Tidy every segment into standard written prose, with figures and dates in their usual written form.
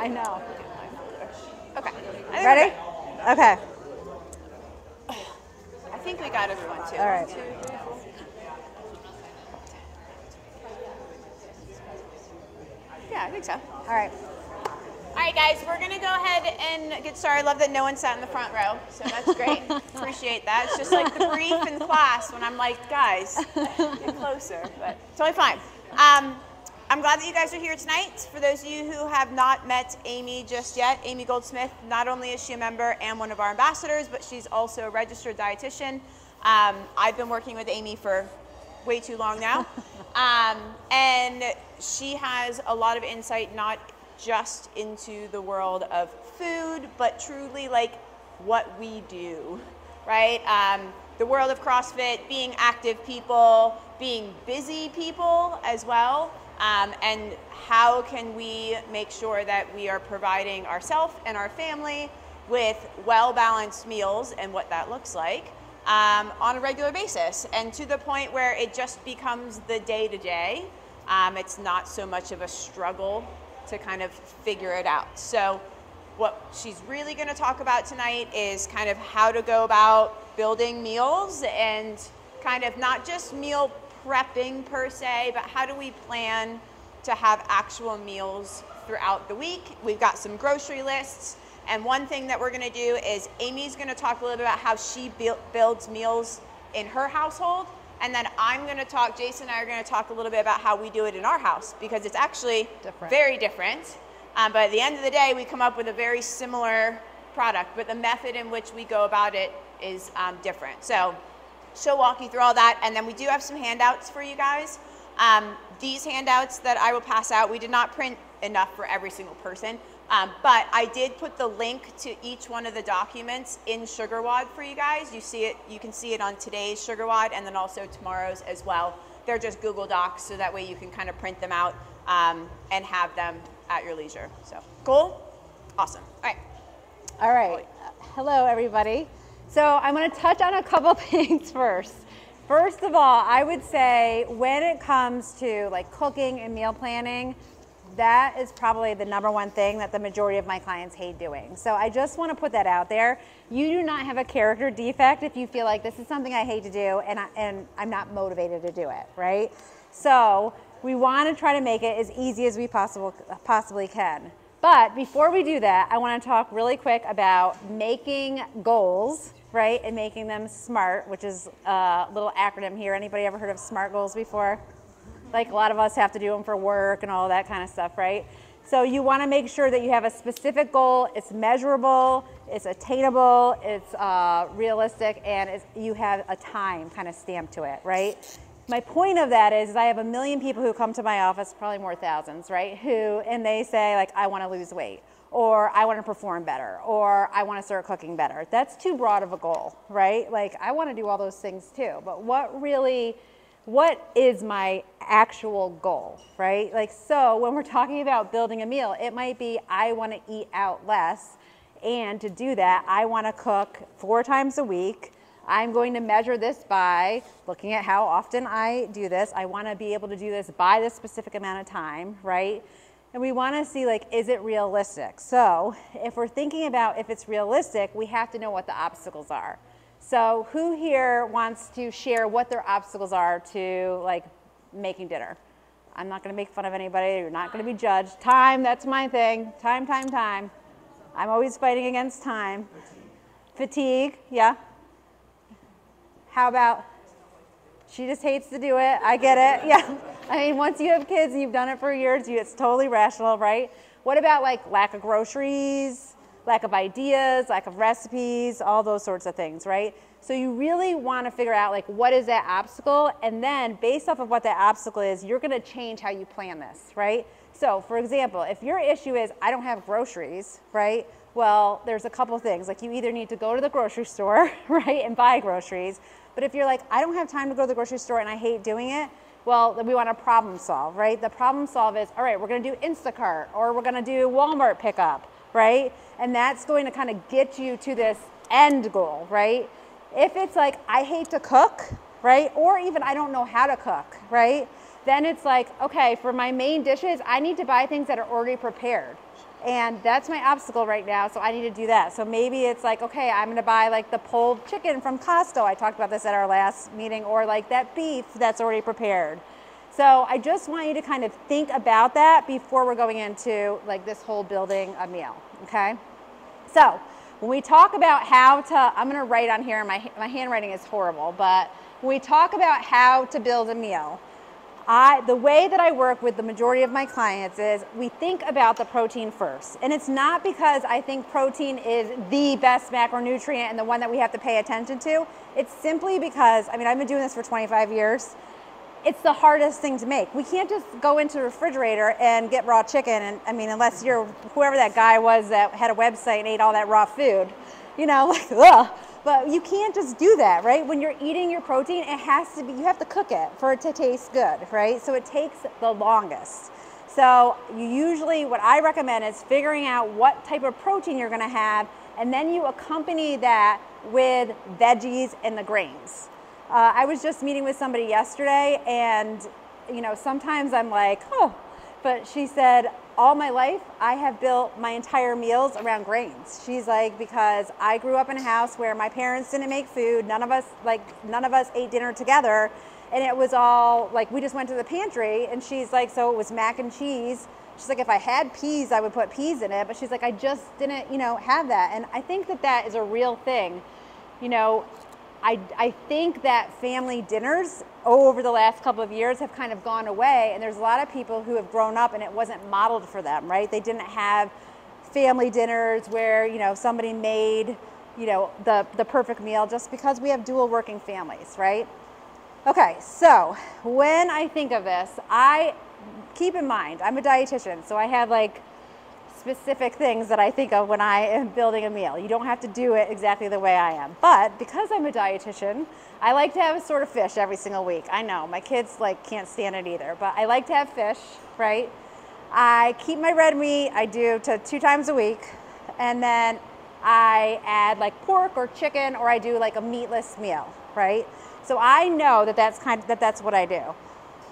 I know. Okay. Ready? Okay. I think we got everyone too. All right. 1, 2, 3, 4. Yeah, I think so. All right. All right, guys, we're going to go ahead and get started. I love that no one sat in the front row, so that's great. Appreciate that. It's just like the brief in class when I'm like, guys, get closer, but it's totally fine. I'm glad that you guys are here tonight. For those of you who have not met Amy just yet, Amy Goldsmith, not only is she a member and one of our ambassadors, but she's also a registered dietitian. I've been working with Amy for way too long now, and she has a lot of insight, not just into the world of food, but truly like what we do, right? The world of CrossFit, being active people, being busy people as well, and how can we make sure that we are providing ourselves and our family with well-balanced meals and what that looks like on a regular basis, and to the point where it just becomes the day-to-day. It's not so much of a struggle to kind of figure it out. So what she's really going to talk about tonight is kind of how to go about building meals, and kind of not just meal prepping per se, but how do we plan to have actual meals throughout the week. We've got some grocery lists, and one thing that we're going to do is Amy's going to talk a little bit about how she builds meals in her household. And then I'm going to talk, Jason and I are going to talk a little bit about how we do it in our house, because it's actually very different. But at the end of the day, we come up with a very similar product, but the method in which we go about it is different. So she'll walk you through all that. And then we do have some handouts for you guys. These handouts that I will pass out, we did not print enough for every single person. But I did put the link to each one of the documents in SugarWOD for you guys. You see it, you can see it on today's SugarWOD and then also tomorrow's as well. They're just Google Docs, so that way you can kind of print them out and have them at your leisure. So cool? Awesome. All right. All right. Hello, everybody. So I'm going to touch on a couple things first. First of all, I would say when it comes to like cooking and meal planning, that is probably the #1 thing that the majority of my clients hate doing. So I just want to put that out there. You do not have a character defect if you feel like this is something I hate to do and I'm not motivated to do it, right? So we want to try to make it as easy as we possibly can. But before we do that, I want to talk really quick about making goals, right? And making them SMART, which is a little acronym here. Anybody ever heard of SMART goals before? Like a lot of us have to do them for work and all that kind of stuff, right? So you want to make sure that you have a specific goal, it's measurable, it's attainable, it's realistic, and you have a time kind of stamped to it, right? My point of that is I have 1 million people who come to my office, probably more thousands, right? And they say like, I want to lose weight, or I want to perform better, or I want to start cooking better. That's too broad of a goal, right? Like I want to do all those things too, but what is my actual goal, right? Like, so when we're talking about building a meal, it might be I want to eat out less, and to do that, I want to cook 4 times a week. I'm going to measure this by looking at how often I do this. I want to be able to do this by this specific amount of time, right? And we want to see, like, is it realistic? So if we're thinking about if it's realistic, we have to know what the obstacles are. So who here wants to share what their obstacles are to like making dinner? I'm not going to make fun of anybody. You're not going to be judged. Time, that's my thing. Time. I'm always fighting against time. Fatigue, yeah. How about, she just hates to do it. I get it, yeah. I mean, once you have kids and you've done it for years, it's totally rational, right? What about like lack of groceries? Lack of ideas, lack of recipes, all those sorts of things, right? So you really want to figure out like what is that obstacle, and then based off of what that obstacle is, you're going to change how you plan this, right? So for example, if your issue is I don't have groceries, right? Well, there's a couple things. Like you either need to go to the grocery store, right, and buy groceries. But if you're like, I don't have time to go to the grocery store and I hate doing it, well, then we want to problem solve, right? The problem solve is, all right, we're going to do Instacart, or we're going to do Walmart pickup, right? And that's going to kind of get you to this end goal, right? If it's like, I hate to cook, right? Or even I don't know how to cook, right? Then it's like, okay, for my main dishes, I need to buy things that are already prepared. And that's my obstacle right now, so I need to do that. So maybe it's like, okay, I'm gonna buy like the pulled chicken from Costco. I talked about this at our last meeting, or like that beef that's already prepared. So I just want you to kind of think about that before we're going into like this whole building a meal, okay? So when we talk about how to, I'm gonna write on here, my handwriting is horrible, but when we talk about how to build a meal, the way that I work with the majority of my clients is we think about the protein first. And it's not because I think protein is the best macronutrient and the one that we have to pay attention to. It's simply because, I mean, I've been doing this for 25 years. It's the hardest thing to make. We can't just go into the refrigerator and get raw chicken. And I mean, unless you're whoever that guy was that had a website and ate all that raw food, you know, like, ugh. But you can't just do that, right? When you're eating your protein, it has to be, you have to cook it for it to taste good, right? So it takes the longest. So you usually, what I recommend is figuring out what type of protein you're gonna have, and then you accompany that with veggies and the grains. I was just meeting with somebody yesterday, and you know, sometimes I'm like, oh, but she said, all my life, I have built my entire meals around grains. She's like, because I grew up in a house where my parents didn't make food. None of us ate dinner together. And it was all like, we just went to the pantry, and she's like, so it was mac and cheese. She's like, if I had peas, I would put peas in it. But she's like, I just didn't, you know, have that. And I think that that is a real thing. You know, I think that family dinners over the last couple of years have kind of gone away, and there's a lot of people who have grown up and it wasn't modeled for them, right? They didn't have family dinners where, you know, somebody made, you know, the perfect meal, just because we have dual working families, right? Okay, so when I think of this, I keep in mind, I'm a dietitian, so I have like specific things that I think of when I am building a meal. You don't have to do it exactly the way I am. But because I'm a dietitian, I like to have a sort of fish every single week. I know, my kids like can't stand it either, but I like to have fish, right? I keep my red meat, I do to 2 times a week, and then I add like pork or chicken, or I do like a meatless meal, right? So I know that that's what I do.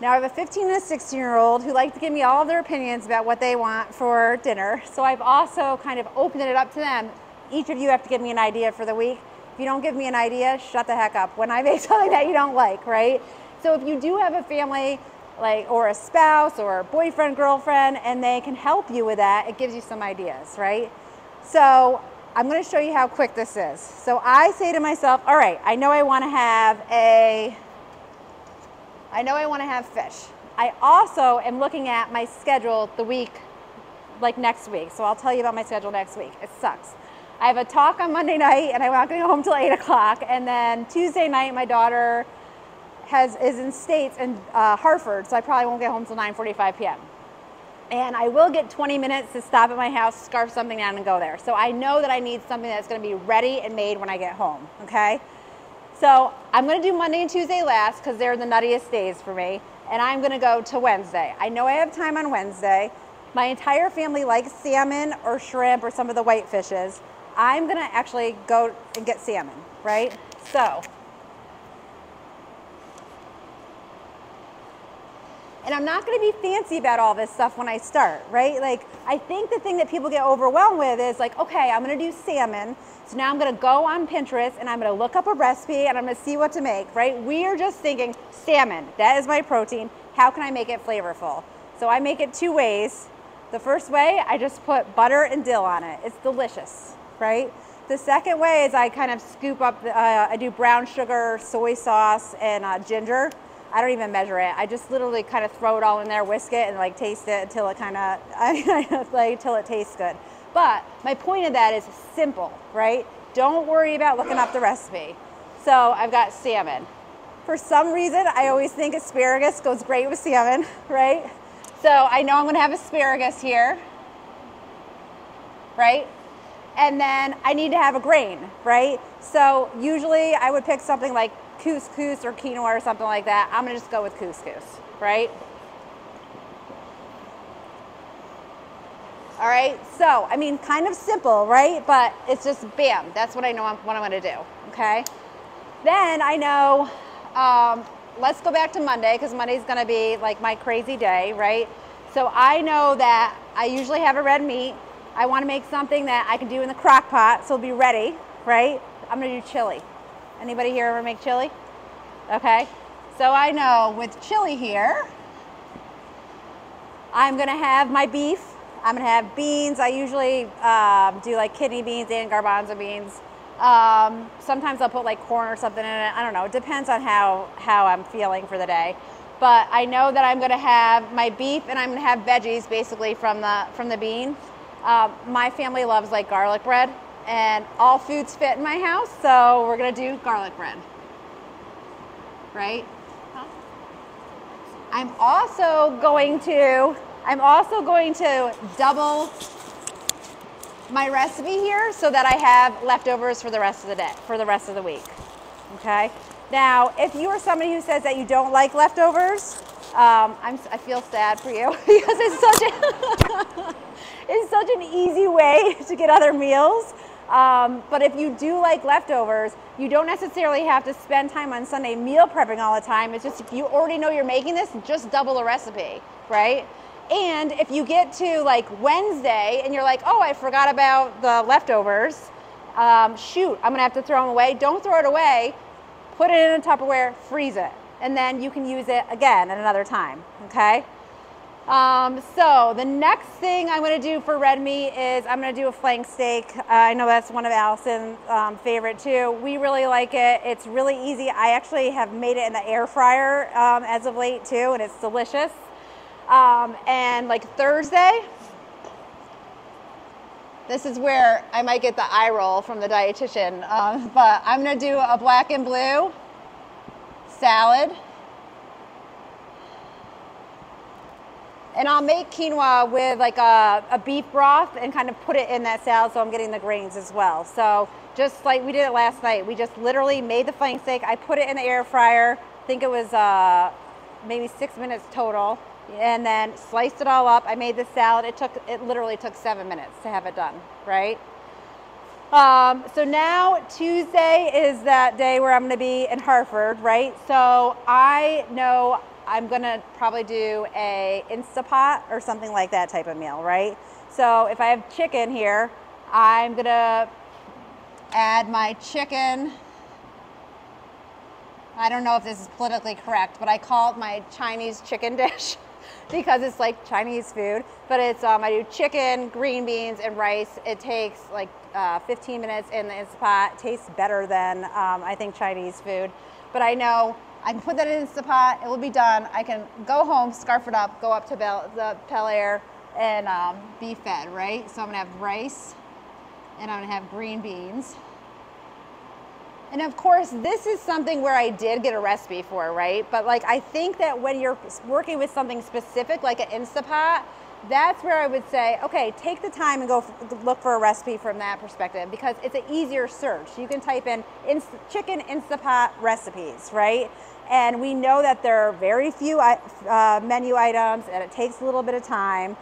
Now I have a 15 and a 16-year-old who like to give me all of their opinions about what they want for dinner. So I've also kind of opened it up to them. Each of you have to give me an idea for the week. If you don't give me an idea, shut the heck up when I make something that you don't like, right? So if you do have a family, like, or a spouse or a boyfriend, girlfriend, and they can help you with that, it gives you some ideas, right? So I'm gonna show you how quick this is. So I say to myself, all right, I know I wanna have fish. I also am looking at my schedule the week, like next week. So I'll tell you about my schedule next week. It sucks. I have a talk on Monday night, and I'm not going home till 8 o'clock. And then Tuesday night, my daughter is in States in Hartford, so I probably won't get home till 9:45 p.m. And I will get 20 minutes to stop at my house, scarf something down, and go there. So I know that I need something that's going to be ready and made when I get home, okay? So I'm going to do Monday and Tuesday last because they're the nuttiest days for me. And I'm going to go to Wednesday. I know I have time on Wednesday. My entire family likes salmon or shrimp or some of the white fishes. I'm going to actually go and get salmon, right? So, and I'm not going to be fancy about all this stuff when I start, right? Like, I think the thing that people get overwhelmed with is like, okay, I'm going to do salmon. So now I'm going to go on Pinterest and I'm going to look up a recipe and I'm going to see what to make, right? We are just thinking salmon. That is my protein. How can I make it flavorful? So I make it 2 ways. The first way, I just put butter and dill on it. It's delicious, right? The second way is I kind of scoop up, I do brown sugar, soy sauce, and ginger. I don't even measure it. I just literally kind of throw it all in there, whisk it, and like taste it until it kind of, like till it tastes good. But my point of that is simple, right? Don't worry about looking up the recipe. So I've got salmon. For some reason, I always think asparagus goes great with salmon, right? So I know I'm gonna have asparagus here, right? And then I need to have a grain, right? So usually I would pick something like couscous or quinoa or something like that. I'm gonna just go with couscous, right? All right, so, I mean, kind of simple, right? But it's just bam, that's what I know what I'm gonna do, okay? Then I know, let's go back to Monday, because Monday's gonna be like my crazy day, right? So I know that I usually have a red meat. I want to make something that I can do in the crock pot, so it'll be ready, right? I'm gonna do chili. Anybody here ever make chili? Okay, so I know with chili here, I'm gonna have my beef. I'm gonna have beans. I usually do like kidney beans and garbanzo beans. Sometimes I'll put like corn or something in it. I don't know. It depends on how I'm feeling for the day. But I know that I'm gonna have my beef and I'm gonna have veggies basically from the bean. My family loves like garlic bread, and all foods fit in my house, so we're gonna do garlic bread. Right? I'm also going to double my recipe here so that I have leftovers for the rest of the day, for the rest of the week. Okay? Now, if you are somebody who says that you don't like leftovers, I feel sad for you because it's such an easy way to get other meals. But if you do like leftovers, you don't necessarily have to spend time on Sunday meal prepping all the time. It's just if you already know you're making this, just double the recipe, right? And if you get to like Wednesday and you're like, oh, I forgot about the leftovers, shoot, I'm gonna have to throw them away. Don't throw it away, put it in a Tupperware, freeze it, and then you can use it again at another time, okay? So the next thing I'm going to do for red meat is I'm going to do a flank steak. I know that's one of Allison's favorite too. We really like it. It's really easy. I actually have made it in the air fryer as of late too, and it's delicious. And like Thursday, this is where I might get the eye roll from the dietitian, but I'm going to do a black and blue salad. And I'll make quinoa with like a beef broth and kind of put it in that salad so I'm getting the grains as well. So just like we did it last night, we just literally made the flank steak. I put it in the air fryer. I think it was maybe 6 minutes total. And then sliced it all up. I made the salad. It literally took 7 minutes to have it done, right? So now Tuesday is that day where I'm gonna be in Hartford, right? So I know I'm gonna probably do a Instapot or something like that type of meal, right? So if I have chicken here, I'm gonna add my chicken. I don't know if this is politically correct, but I call it my Chinese chicken dish because it's like Chinese food. But it's I do chicken, green beans, and rice. It takes like 15 minutes in the Instapot. It tastes better than I think Chinese food. But I know I can put that in Instapot, it will be done. I can go home, scarf it up, go up to the Bel Air and be fed, right? So I'm gonna have rice and I'm gonna have green beans. And of course, this is something where I did get a recipe for, right? But like, I think that when you're working with something specific, like an Instapot, that's where I would say, okay, take the time and go look for a recipe from that perspective because it's an easier search. You can type in chicken Instapot recipes, right? And we know that there are very few menu items and it takes a little bit of time.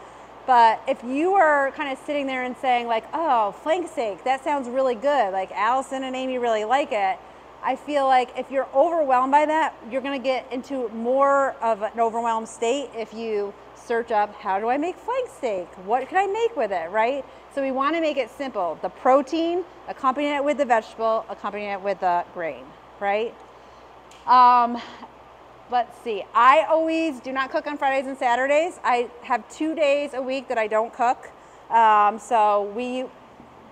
But if you are kind of sitting there and saying like, oh, flank steak, that sounds really good. Like Allison and Amy really like it. I feel like if you're overwhelmed by that, you're gonna get into more of an overwhelmed state if you search up, how do I make flank steak? What can I make with it, right? So we wanna make it simple. The protein, accompany it with the vegetable, accompany it with the grain, right? Let's see, I always do not cook on Fridays and Saturdays. I have 2 days a week that I don't cook. So we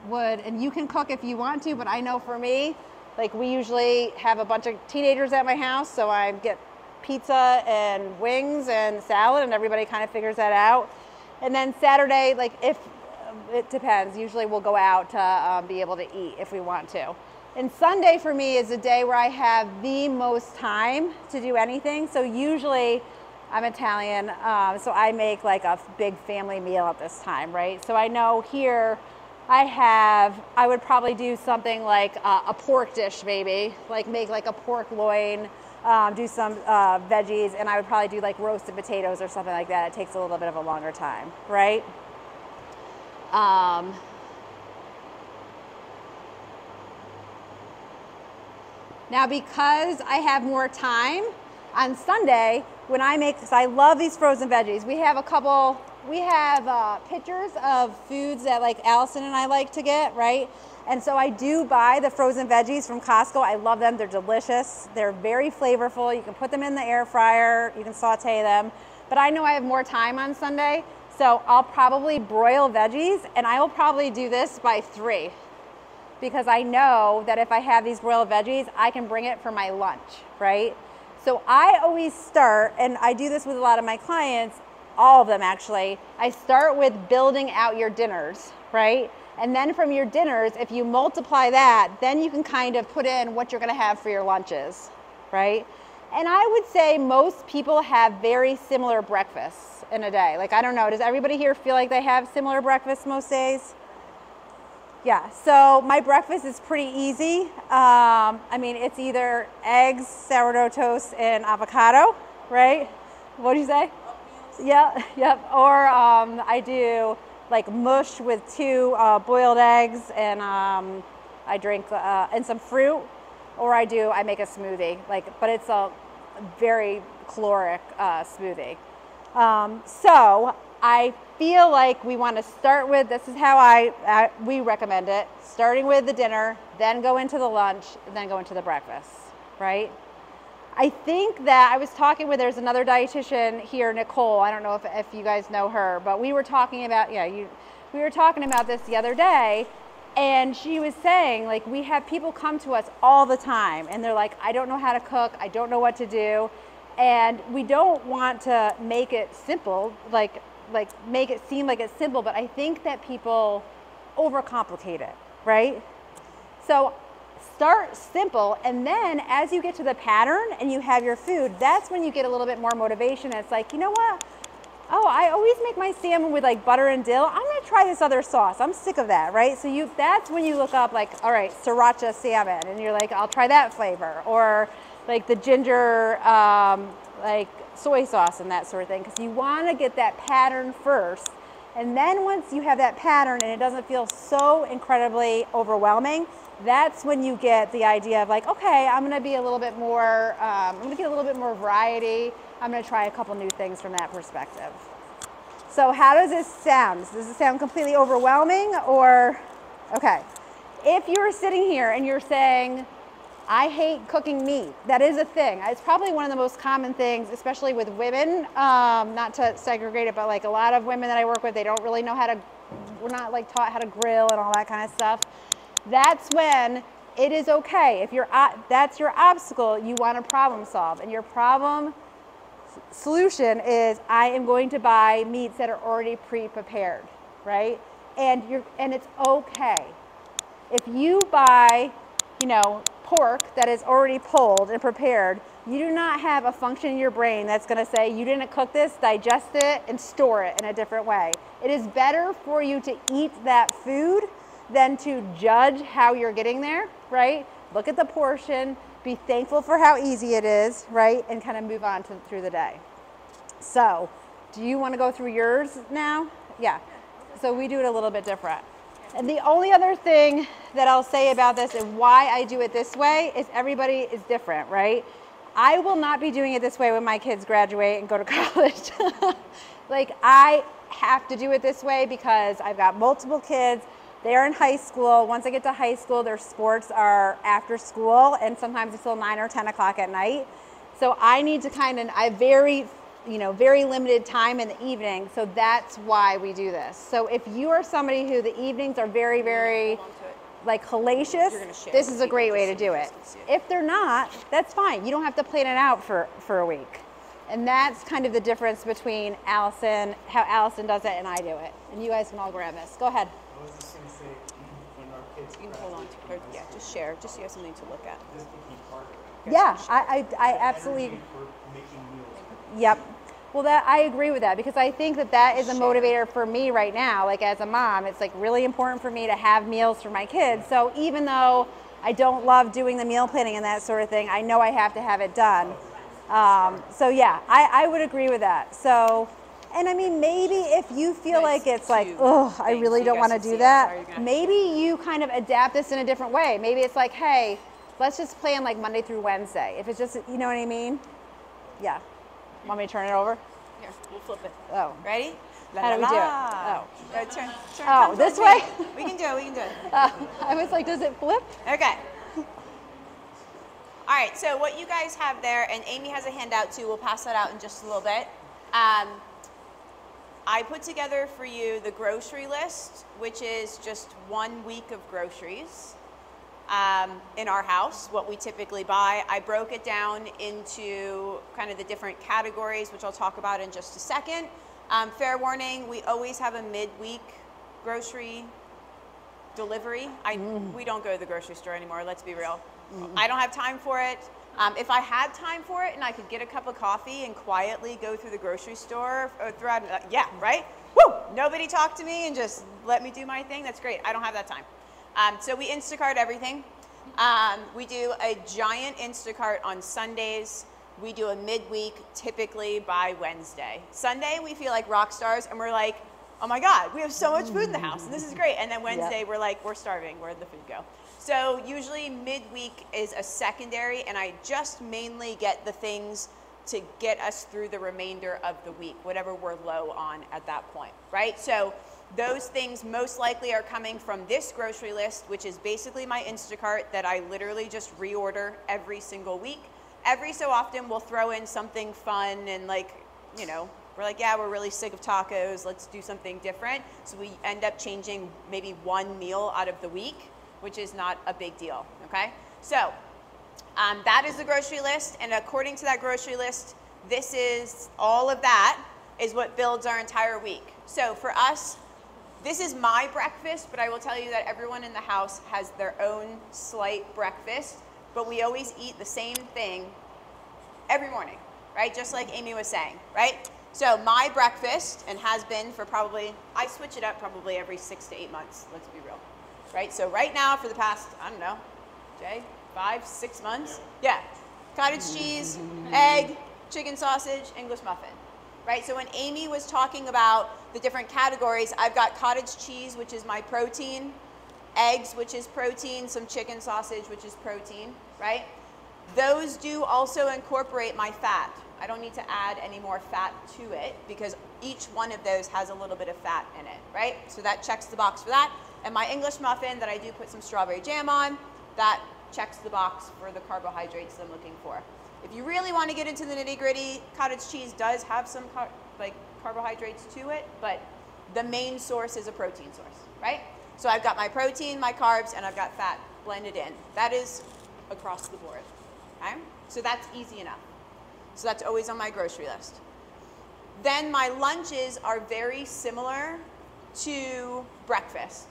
would, and you can cook if you want to, but I know for me, like we usually have a bunch of teenagers at my house, so I get pizza and wings and salad and everybody kind of figures that out. And then Saturday, like if, it depends, usually we'll go out to be able to eat if we want to. And Sunday for me is a day where I have the most time to do anything. So usually I'm Italian, so I make like a big family meal at this time, right? So I know here I would probably do something like a pork dish maybe, like make like a pork loin, do some veggies, and I would probably do like roasted potatoes or something like that. It takes a little bit of a longer time, right? Now, because I have more time on Sunday, when I make, because I love these frozen veggies, we have a couple we have pictures of foods that like Allison and I like to get, right? And so I do buy the frozen veggies from Costco. I love them. They're delicious. They're very flavorful. You can put them in the air fryer. You can saute them. But I know I have more time on Sunday, so I'll probably broil veggies, and I will probably do this by 3 because I know that if I have these broiled veggies, I can bring it for my lunch, right? So I always start, and I do this with a lot of my clients, all of them actually, I start with building out your dinners, right? And then from your dinners, if you multiply that, then you can kind of put in what you're gonna have for your lunches, right? And I would say most people have very similar breakfasts in a day. Like, I don't know, does everybody here feel like they have similar breakfasts most days? Yeah, so my breakfast is pretty easy. I mean, it's either eggs, sourdough toast, and avocado, right? What do you say? Yeah, yep. Or I do like mush with 2 boiled eggs, and I drink and some fruit, or I make a smoothie. But it's a very caloric smoothie. So I feel like we want to start with, this is how we recommend it, starting with the dinner, then go into the lunch, and then go into the breakfast, right? I think that I was talking with, there's another dietitian here, Nicole. I don't know if you guys know her, but we were talking about, we were talking about this the other day, and she was saying, like, we have people come to us all the time, and they're like, I don't know how to cook, I don't know what to do, and we don't want to make it simple, like make it seem like it's simple, but I think that people overcomplicate it, right? So start simple, and then as you get to the pattern and you have your food, that's when you get a little bit more motivation. It's like, you know what? Oh, I always make my salmon with like butter and dill. I'm gonna try this other sauce. I'm sick of that, right? So that's when you look up like, all right, sriracha salmon, and you're like, I'll try that flavor, or like the ginger, like soy sauce and that sort of thing, because you want to get that pattern first, and then once you have that pattern and it doesn't feel so incredibly overwhelming, that's when you get the idea of like, okay, I'm going to be a little bit more, I'm going to get a little bit more variety. I'm going to try a couple new things from that perspective. So how does this sound? Does it sound completely overwhelming, or, okay. If you're sitting here and you're saying, I hate cooking meat. That is a thing. It's probably one of the most common things, especially with women, not to segregate it, but like a lot of women that I work with, they don't really know how to, we're not like taught how to grill and all that kind of stuff. That's when it is okay. If that's your obstacle, you want to problem solve. And your problem solution is, I am going to buy meats that are already pre-prepared, right? And it's okay. If you buy, pork that is already pulled and prepared, you do not have a function in your brain that's going to say, you didn't cook this, digest it, and store it in a different way. It is better for you to eat that food than to judge how you're getting there, right? Look at the portion, be thankful for how easy it is, right? And kind of move on through the day. So, do you want to go through yours now? Yeah. So we do it a little bit different. And the only other thing that I'll say about this and why I do it this way is everybody is different, right? I will not be doing it this way when my kids graduate and go to college. Like, I have to do it this way because I've got multiple kids. They're in high school. Once I get to high school, their sports are after school, and sometimes it's till 9 or 10 o'clock at night. So I need to I have very limited time in the evening, so that's why we do this. So if you are somebody who the evenings are very, very like hellacious, this is a great way to do it. If they're not, that's fine. You don't have to plan it out for a week. And that's kind of the difference between Allison, how Allison does it, and I do it. And you guys can all grab this. Go ahead. I was just going to say, when our kids You can hold on to it. Yeah, just share, just so you have something to look at. this became part of it. Yeah, I absolutely, Energy for making meals. yep. Well, I agree with that, because I think that is a motivator for me right now. Like, as a mom, it's like really important for me to have meals for my kids. So even though I don't love doing the meal planning and that sort of thing, I know I have to have it done. So yeah, I would agree with that. So, and I mean, maybe if you feel like it's like, oh, I really don't want to do that, maybe you kind of adapt this in a different way. Maybe it's like, hey, let's just plan like Monday through Wednesday. If it's just, you know what I mean? Yeah. Want me to turn it over? Here, we'll flip it. Oh. Ready? How do we do it? Oh. Oh. Turn, Oh, come this towards way? me. We can do it, we can do it. I was like, does it flip? Okay. All right, so what you guys have there, and Amy has a handout too, we'll pass that out in just a little bit. I put together for you the grocery list, which is just 1 week of groceries in our house, what we typically buy. I broke it down into kind of the different categories, which I'll talk about in just a second. Fair warning, we always have a midweek grocery delivery. We don't go to the grocery store anymore, let's be real. I don't have time for it. If I had time for it and I could get a cup of coffee and quietly go through the grocery store or throughout, yeah, right? Woo! Nobody talk to me and just let me do my thing. That's great. I don't have that time. So we Instacart everything. We do a giant Instacart on Sundays. We do a midweek, typically by Wednesday. Sunday, we feel like rock stars, and we're like, oh my God, we have so much food in the house, and this is great. And then Wednesday, we're like, we're starving. Where'd the food go? So usually midweek is a secondary, and I just mainly get the things to get us through the remainder of the week, whatever we're low on at that point, right? So those things most likely are coming from this grocery list, which is basically my Instacart that I literally just reorder every single week. Every so often we'll throw in something fun and like, you know, we're like, yeah, we're really sick of tacos, let's do something different. So we end up changing maybe one meal out of the week, which is not a big deal, okay? So that is the grocery list, and according to that grocery list, this is, all of that is what builds our entire week. So for us, this is my breakfast, but I will tell you that everyone in the house has their own slight breakfast, but we always eat the same thing every morning, right? Just like Amy was saying, right? So my breakfast, and has been for probably, I switch it up probably every 6 to 8 months, let's be real. Right, so right now for the past, I don't know, Jay, 5, 6 months, yeah, cottage cheese, egg, chicken sausage, English muffin, right? So when Amy was talking about the different categories, I've got cottage cheese, which is my protein, eggs, which is protein, some chicken sausage, which is protein, right? Those do also incorporate my fat. I don't need to add any more fat to it because each one of those has a little bit of fat in it, right? So that checks the box for that. And my English muffin that I do put some strawberry jam on, that checks the box for the carbohydrates that I'm looking for. If you really want to get into the nitty-gritty, cottage cheese does have some carbohydrates to it, but the main source is a protein source, right? So I've got my protein, my carbs, and I've got fat blended in. That is across the board, okay? So that's easy enough. So that's always on my grocery list. Then my lunches are very similar to breakfast.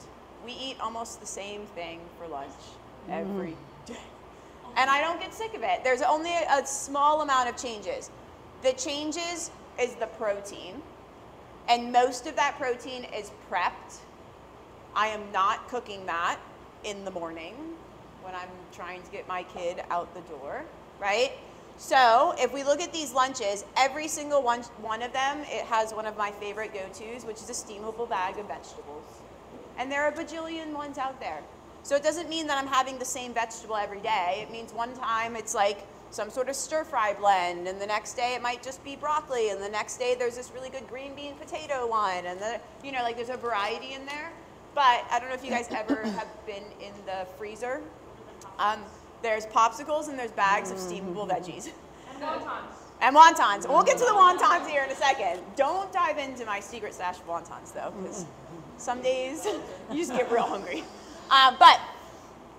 We eat almost the same thing for lunch every day. And I don't get sick of it. There's only a small amount of changes. The changes is the protein, and most of that protein is prepped. I am not cooking that in the morning when I'm trying to get my kid out the door, right? So if we look at these lunches, every single one of them, it has one of my favorite go-tos, which is a steamable bag of vegetables. And there are a bajillion ones out there. So it doesn't mean that I'm having the same vegetable every day. It means one time it's like some sort of stir-fry blend, and the next day it might just be broccoli, and the next day there's this really good green bean potato one, and then, you know, like there's a variety in there. But I don't know if you guys ever have been in the freezer. There's popsicles and there's bags of steamable veggies. And wontons. And wontons. We'll get to the wontons here in a second. Don't dive into my secret stash of wontons though, because some days you just get real hungry. But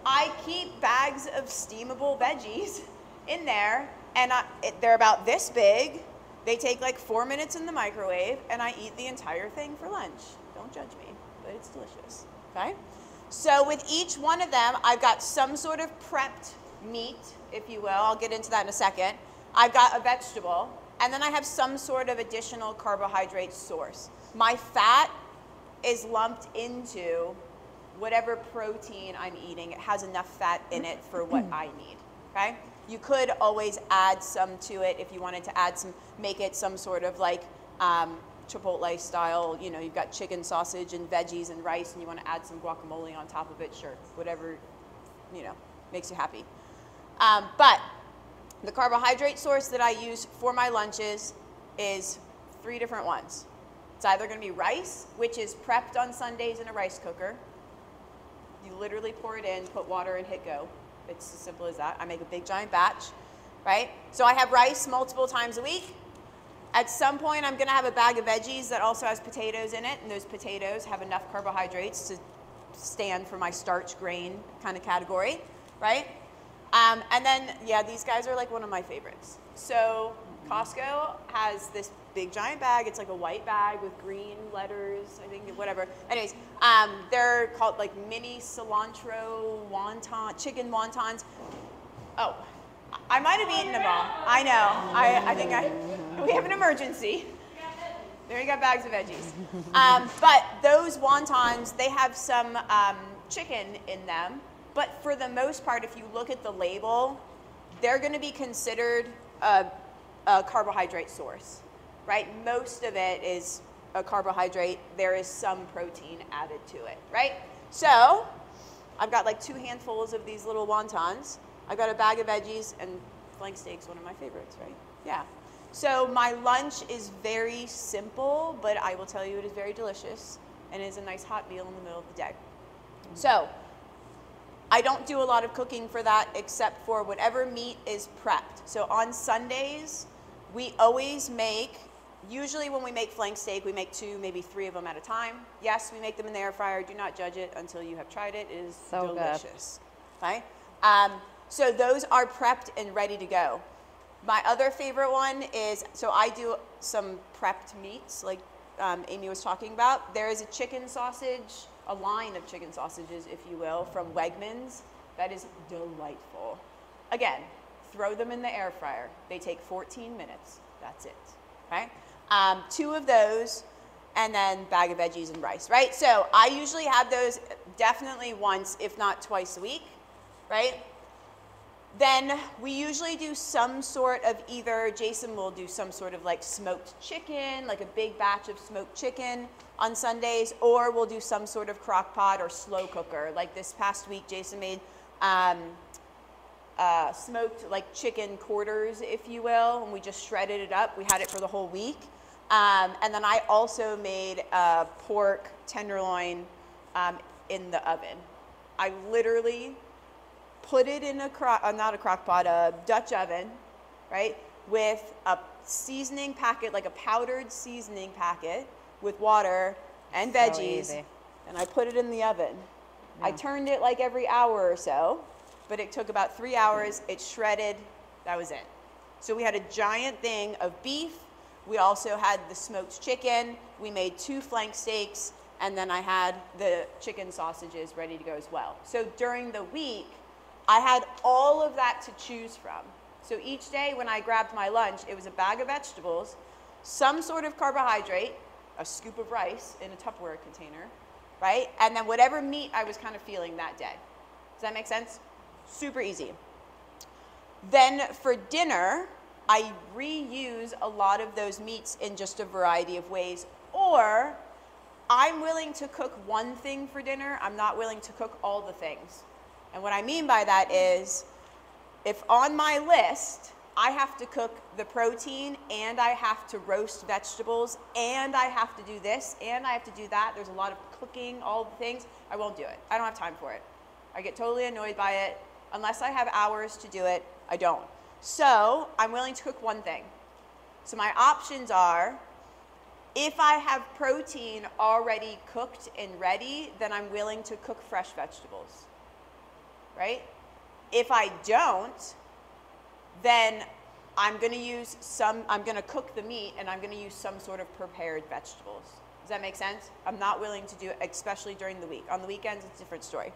I keep bags of steamable veggies in there, and they're about this big. They take like 4 minutes in the microwave, and I eat the entire thing for lunch. Don't judge me, but it's delicious, okay? So with each one of them, I've got some sort of prepped meat, if you will. I'll get into that in a second. I've got a vegetable, and then I have some sort of additional carbohydrate source. My fat is lumped into whatever protein I'm eating. It has enough fat in it for what I need, okay? You could always add some to it if you wanted to add some, make it some sort of like Chipotle style, you know, you've got chicken sausage and veggies and rice and you want to add some guacamole on top of it, sure, whatever, you know, makes you happy. But the carbohydrate source that I use for my lunches is 3 different ones. It's either going to be rice, which is prepped on Sundays in a rice cooker. You literally pour it in, put water, and hit go. It's as simple as that. I make a big giant batch, right? So I have rice multiple times a week. At some point, I'm going to have a bag of veggies that also has potatoes in it, and those potatoes have enough carbohydrates to stand for my starch grain kind of category, right? And then, yeah, these guys are like one of my favorites. So Costco has this big giant bag. It's like a white bag with green letters, I think, whatever. Anyways, they're called like mini cilantro wonton, chicken wontons. Oh, I might have eaten them all. I know. I think we have an emergency. There you got bags of veggies. But those wontons, they have some chicken in them. But for the most part, if you look at the label, they're going to be considered a carbohydrate source, right? Most of it is a carbohydrate. There is some protein added to it, right? So I've got like 2 handfuls of these little wontons. I've got a bag of veggies, and flank steak's one of my favorites, right? Yeah. So my lunch is very simple, but I will tell you it is very delicious and is a nice hot meal in the middle of the day. So I don't do a lot of cooking for that except for whatever meat is prepped. So on Sundays, we always make, usually when we make flank steak, we make 2, maybe 3 of them at a time. Yes, we make them in the air fryer. Do not judge it until you have tried it. It is so delicious. Okay? So those are prepped and ready to go. My other favorite one is, so I do some prepped meats like Amy was talking about. There is a chicken sausage, a line of chicken sausages, if you will, from Wegmans that is delightful. Again, throw them in the air fryer. They take 14 minutes. That's it, right? 2 of those, and then bag of veggies and rice, right? So I usually have those definitely once, if not twice a week, right? Then we usually do some sort of either, Jason will do some sort of like smoked chicken, like a big batch of smoked chicken on Sundays, or we'll do some sort of crock pot or slow cooker. Like this past week, Jason made smoked like chicken quarters, if you will, and we just shredded it up. We had it for the whole week. And then I also made pork tenderloin in the oven. I literally put it in a not a crock pot, a Dutch oven, right, with a seasoning packet, like a powdered seasoning packet with water and veggies, and I put it in the oven. Yeah. I turned it like every hour or so, but it took about 3 hours. It shredded. That was it. So we had a giant thing of beef. We also had the smoked chicken. We made 2 flank steaks, and then I had the chicken sausages ready to go as well. So during the week, I had all of that to choose from. So each day when I grabbed my lunch, it was a bag of vegetables, some sort of carbohydrate, a scoop of rice in a Tupperware container, right? And then whatever meat I was kind of feeling that day. Does that make sense? Super easy. Then for dinner, I reuse a lot of those meats in just a variety of ways, or I'm willing to cook one thing for dinner. I'm not willing to cook all the things. And what I mean by that is, if on my list, I have to cook the protein, and I have to roast vegetables, and I have to do this, and I have to do that, there's a lot of cooking, all the things, I won't do it. I don't have time for it. I get totally annoyed by it. Unless I have hours to do it, I don't. So I'm willing to cook one thing. So my options are, if I have protein already cooked and ready, then I'm willing to cook fresh vegetables. Right? If I don't, then I'm going to cook the meat, and I'm going to use some sort of prepared vegetables. Does that make sense? I'm not willing to do it, especially during the week. On the weekends, it's a different story.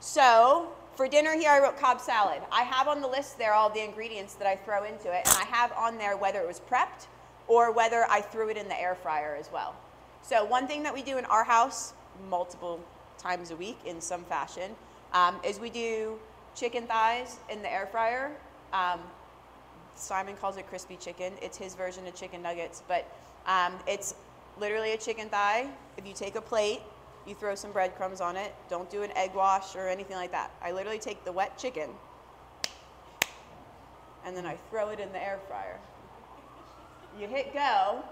So for dinner here, I wrote Cobb salad. I have on the list there all the ingredients that I throw into it, and I have on there whether it was prepped or whether I threw it in the air fryer as well. So one thing that we do in our house multiple times a week in some fashion is we do chicken thighs in the air fryer. Simon calls it crispy chicken. It's his version of chicken nuggets, but it's literally a chicken thigh. If you take a plate, you throw some breadcrumbs on it. Don't do an egg wash or anything like that. I literally take the wet chicken, and then I throw it in the air fryer. You hit go,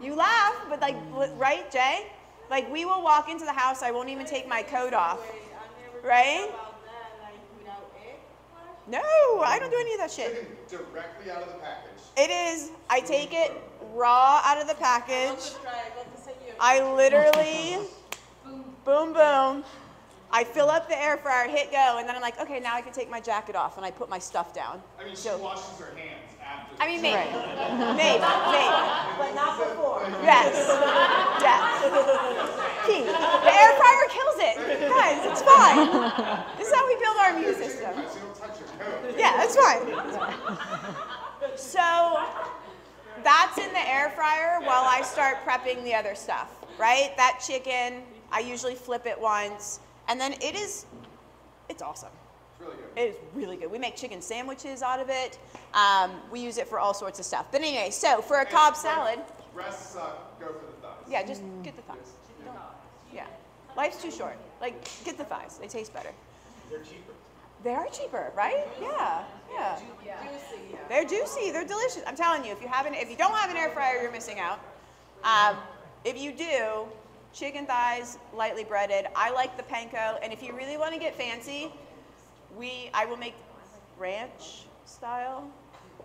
You laugh, but like, right, Jay? Like, we will walk into the house, I won't even take my coat off, right? No, I don't do any of that shit. Directly out of the package. It is, I take it raw out of the package. I literally, boom, boom. I fill up the air fryer, hit go, and then I'm like, okay, now I can take my jacket off, and I put my stuff down. I mean, she washes her hands after. I mean, maybe. Right. Maybe. But not before. Yes. Yes. Key. The air fryer kills it. Guys, it's fine. This is how we build our immune system. So you don't touch your coat. Yeah, that's fine. So that's in the air fryer while I start prepping the other stuff, right? That chicken, I usually flip it once, and then it's awesome. It's really good. It is really good. We make chicken sandwiches out of it. We use it for all sorts of stuff. But anyway, so for a Cobb salad, Breasts suck, go for the thighs. yeah, just get the thighs. Yeah, life's too short. Like, get the thighs. They taste better. They're cheaper. They are cheaper, right? Yeah, yeah. They're juicy. They're delicious. I'm telling you, if you don't have an air fryer, you're missing out. If you do, chicken thighs, lightly breaded. I like the panko, and if you really want to get fancy, I will make ranch style.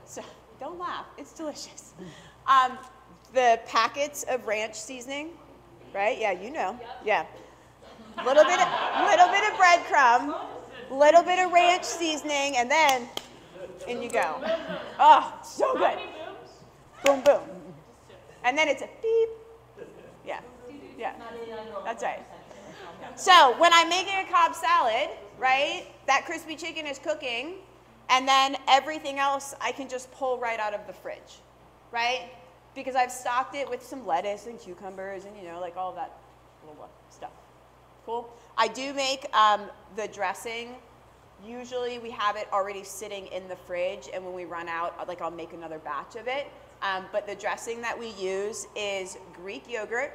So don't laugh. It's delicious. The packets of ranch seasoning, right? Yeah, you know. Yeah. Little bit of breadcrumb, little bit of ranch seasoning, and then in you go. Oh, so good. Boom, boom. And then it's a beep. Yeah. Yeah. That's right. So when I'm making a Cobb salad, right, that crispy chicken is cooking, and then everything else I can just pull right out of the fridge, right? Because I've stocked it with some lettuce and cucumbers and, like all of that little stuff. Cool? I do make the dressing. Usually we have it already sitting in the fridge, and when we run out, like, I'll make another batch of it. But the dressing that we use is Greek yogurt,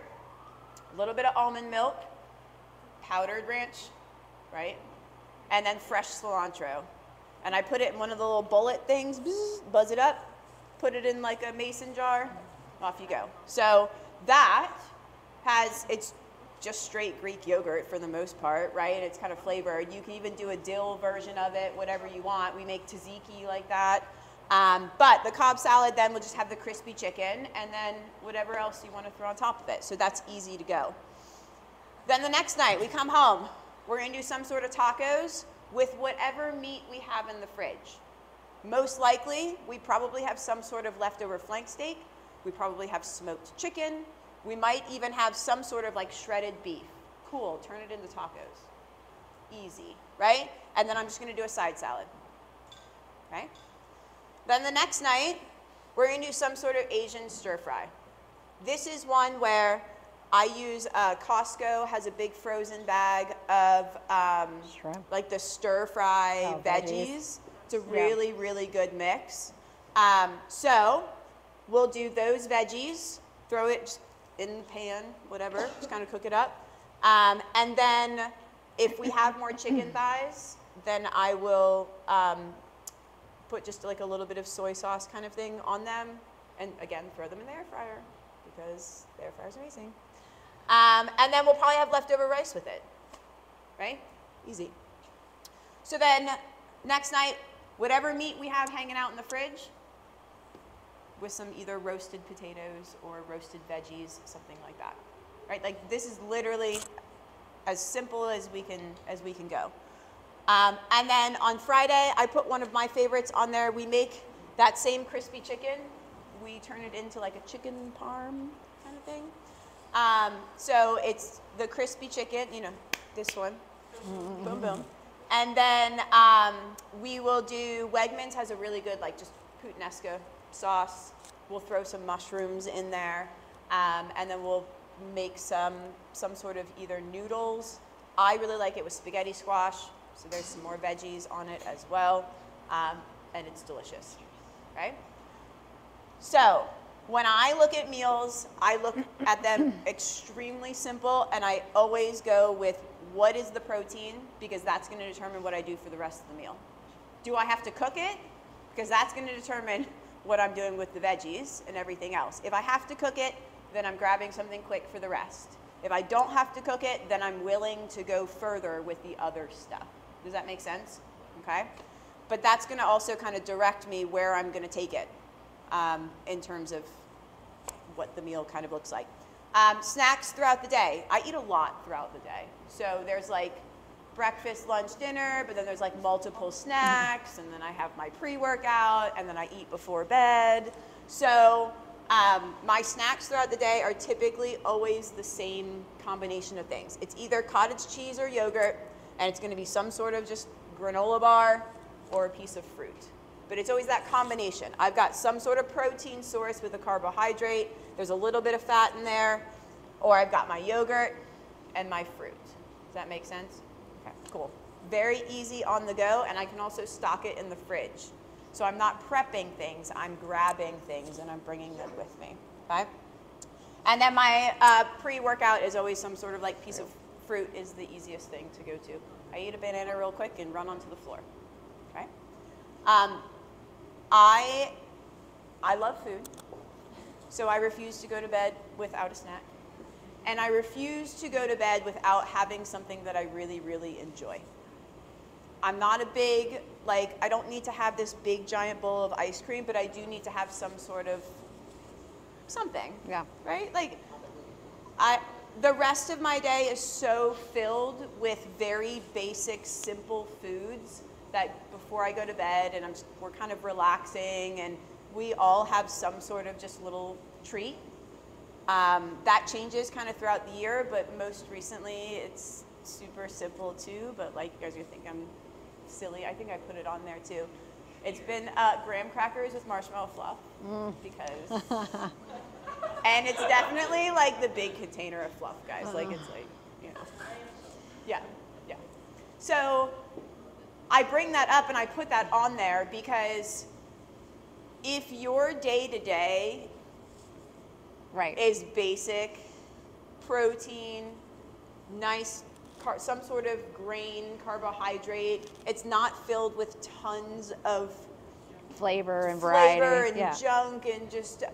a little bit of almond milk, powdered ranch, right? And then fresh cilantro. And I put it in one of the little bullet things, buzz it up, put it in like a mason jar, off you go. So that it's just straight Greek yogurt for the most part, right? And it's kind of flavored. You can even do a dill version of it, whatever you want. We make tzatziki like that. But the Cobb salad then will just have the crispy chicken and then whatever else you want to throw on top of it. So that's easy to go. Then the next night we come home. We're going to do some sort of tacos with whatever meat we have in the fridge. Most likely, we probably have some sort of leftover flank steak. We probably have smoked chicken. We might even have some sort of like shredded beef. Cool, turn it into tacos. Easy, right? And then I'm just going to do a side salad, right? Then the next night, we're going to do some sort of Asian stir fry. This is one where I use, Costco has a big frozen bag of Shrimp. like the stir fry veggies. It's a really, really good mix. So we'll do those veggies, throw it just in the pan, whatever, just kind of cook it up. And then if we have more chicken thighs, then I will put just like a little bit of soy sauce kind of thing on them. And again, throw them in the air fryer because the air fryer's amazing. And then we'll probably have leftover rice with it, right? Easy. So then next night, whatever meat we have hanging out in the fridge with some either roasted potatoes or roasted veggies, something like that, right? Like this is literally as simple as we can go. And then on Friday, I put one of my favorites on there. We make that same crispy chicken. We turn it into like a chicken parm kind of thing. So it's the crispy chicken, this one, boom, boom. And then we will do, Wegmans has a really good like just puttanesca sauce. We'll throw some mushrooms in there. And then we'll make some sort of either noodles. I really like it with spaghetti squash. So there's some more veggies on it as well. And it's delicious, right? So when I look at meals, I look at them extremely simple, and I always go with what is the protein, because that's going to determine what I do for the rest of the meal. Do I have to cook it? Because that's going to determine what I'm doing with the veggies and everything else. If I have to cook it, then I'm grabbing something quick for the rest. If I don't have to cook it, then I'm willing to go further with the other stuff. Does that make sense? Okay? But that's going to also kind of direct me where I'm going to take it in terms of what the meal kind of looks like. Snacks throughout the day. I eat a lot throughout the day. So there's like breakfast, lunch, dinner, but then there's like multiple snacks, and then I have my pre-workout, and then I eat before bed. So my snacks throughout the day are typically always the same combination of things. It's either cottage cheese or yogurt, and it's going to be some sort of just granola bar or a piece of fruit. But it's always that combination. I've got some sort of protein source with a carbohydrate. There's a little bit of fat in there, or I've got my yogurt and my fruit. Does that make sense? Okay, cool. Very easy on the go, and I can also stock it in the fridge. So I'm not prepping things, I'm grabbing things and I'm bringing them with me, okay? And then my pre-workout is always some sort of like piece of fruit is the easiest thing to go to. I eat a banana real quick and run onto the floor, okay? I love food, so I refuse to go to bed without a snack. And I refuse to go to bed without having something that I really, really enjoy. I'm not a big, like, I don't need to have this big giant bowl of ice cream, but I do need to have some sort of something. Yeah. Right? Like, the rest of my day is so filled with very basic, simple foods that before I go to bed and we're kind of relaxing and we all have some sort of just little treat. That changes kind of throughout the year, but most recently it's super simple too, but like you guys are gonna think I'm silly. I think I put it on there too. It's been graham crackers with marshmallow fluff because, and it's definitely like the big container of fluff, guys. Like it's like, you know, yeah. So I bring that up and I put that on there because if your day-to-day is basic, protein, nice, some sort of grain, carbohydrate. It's not filled with tons of flavor and variety. Junk and just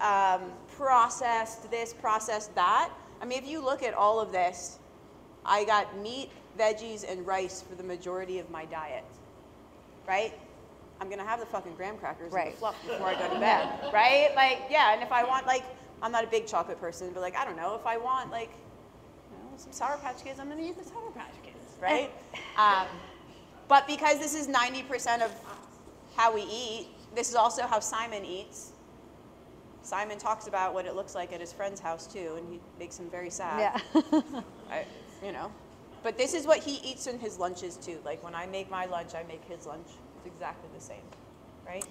processed this, processed that. I mean, if you look at all of this, I got meat, veggies, and rice for the majority of my diet, right? I'm going to have the fucking graham crackers and the fluff before I go to bed, right? Like, yeah, and if I want, like, I'm not a big chocolate person, but, like, I don't know, if I want, like, some Sour Patch Kids, I'm going to eat the Sour Patch Kids, right? But because this is 90% of how we eat, this is also how Simon eats. Simon talks about what it looks like at his friend's house, too, and he makes him very sad. Yeah. You know. But this is what he eats in his lunches, too. Like, when I make my lunch, I make his lunch. It's exactly the same, right?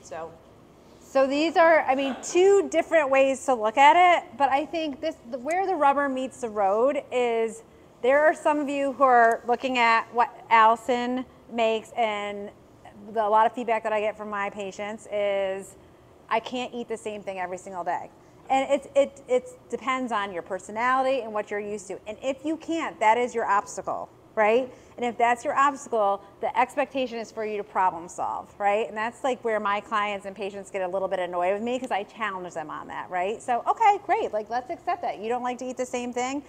So these are, I mean, two different ways to look at it, but I think where the rubber meets the road is there are some of you who are looking at what Allison makes, and a lot of feedback that I get from my patients is I can't eat the same thing every single day. And it depends on your personality and what you're used to. And if you can't, that is your obstacle, right? And if that's your obstacle, the expectation is for you to problem solve, right? And that's like where my clients and patients get a little bit annoyed with me because I challenge them on that, right? So, okay, great, like let's accept that. You don't like to eat the same thing.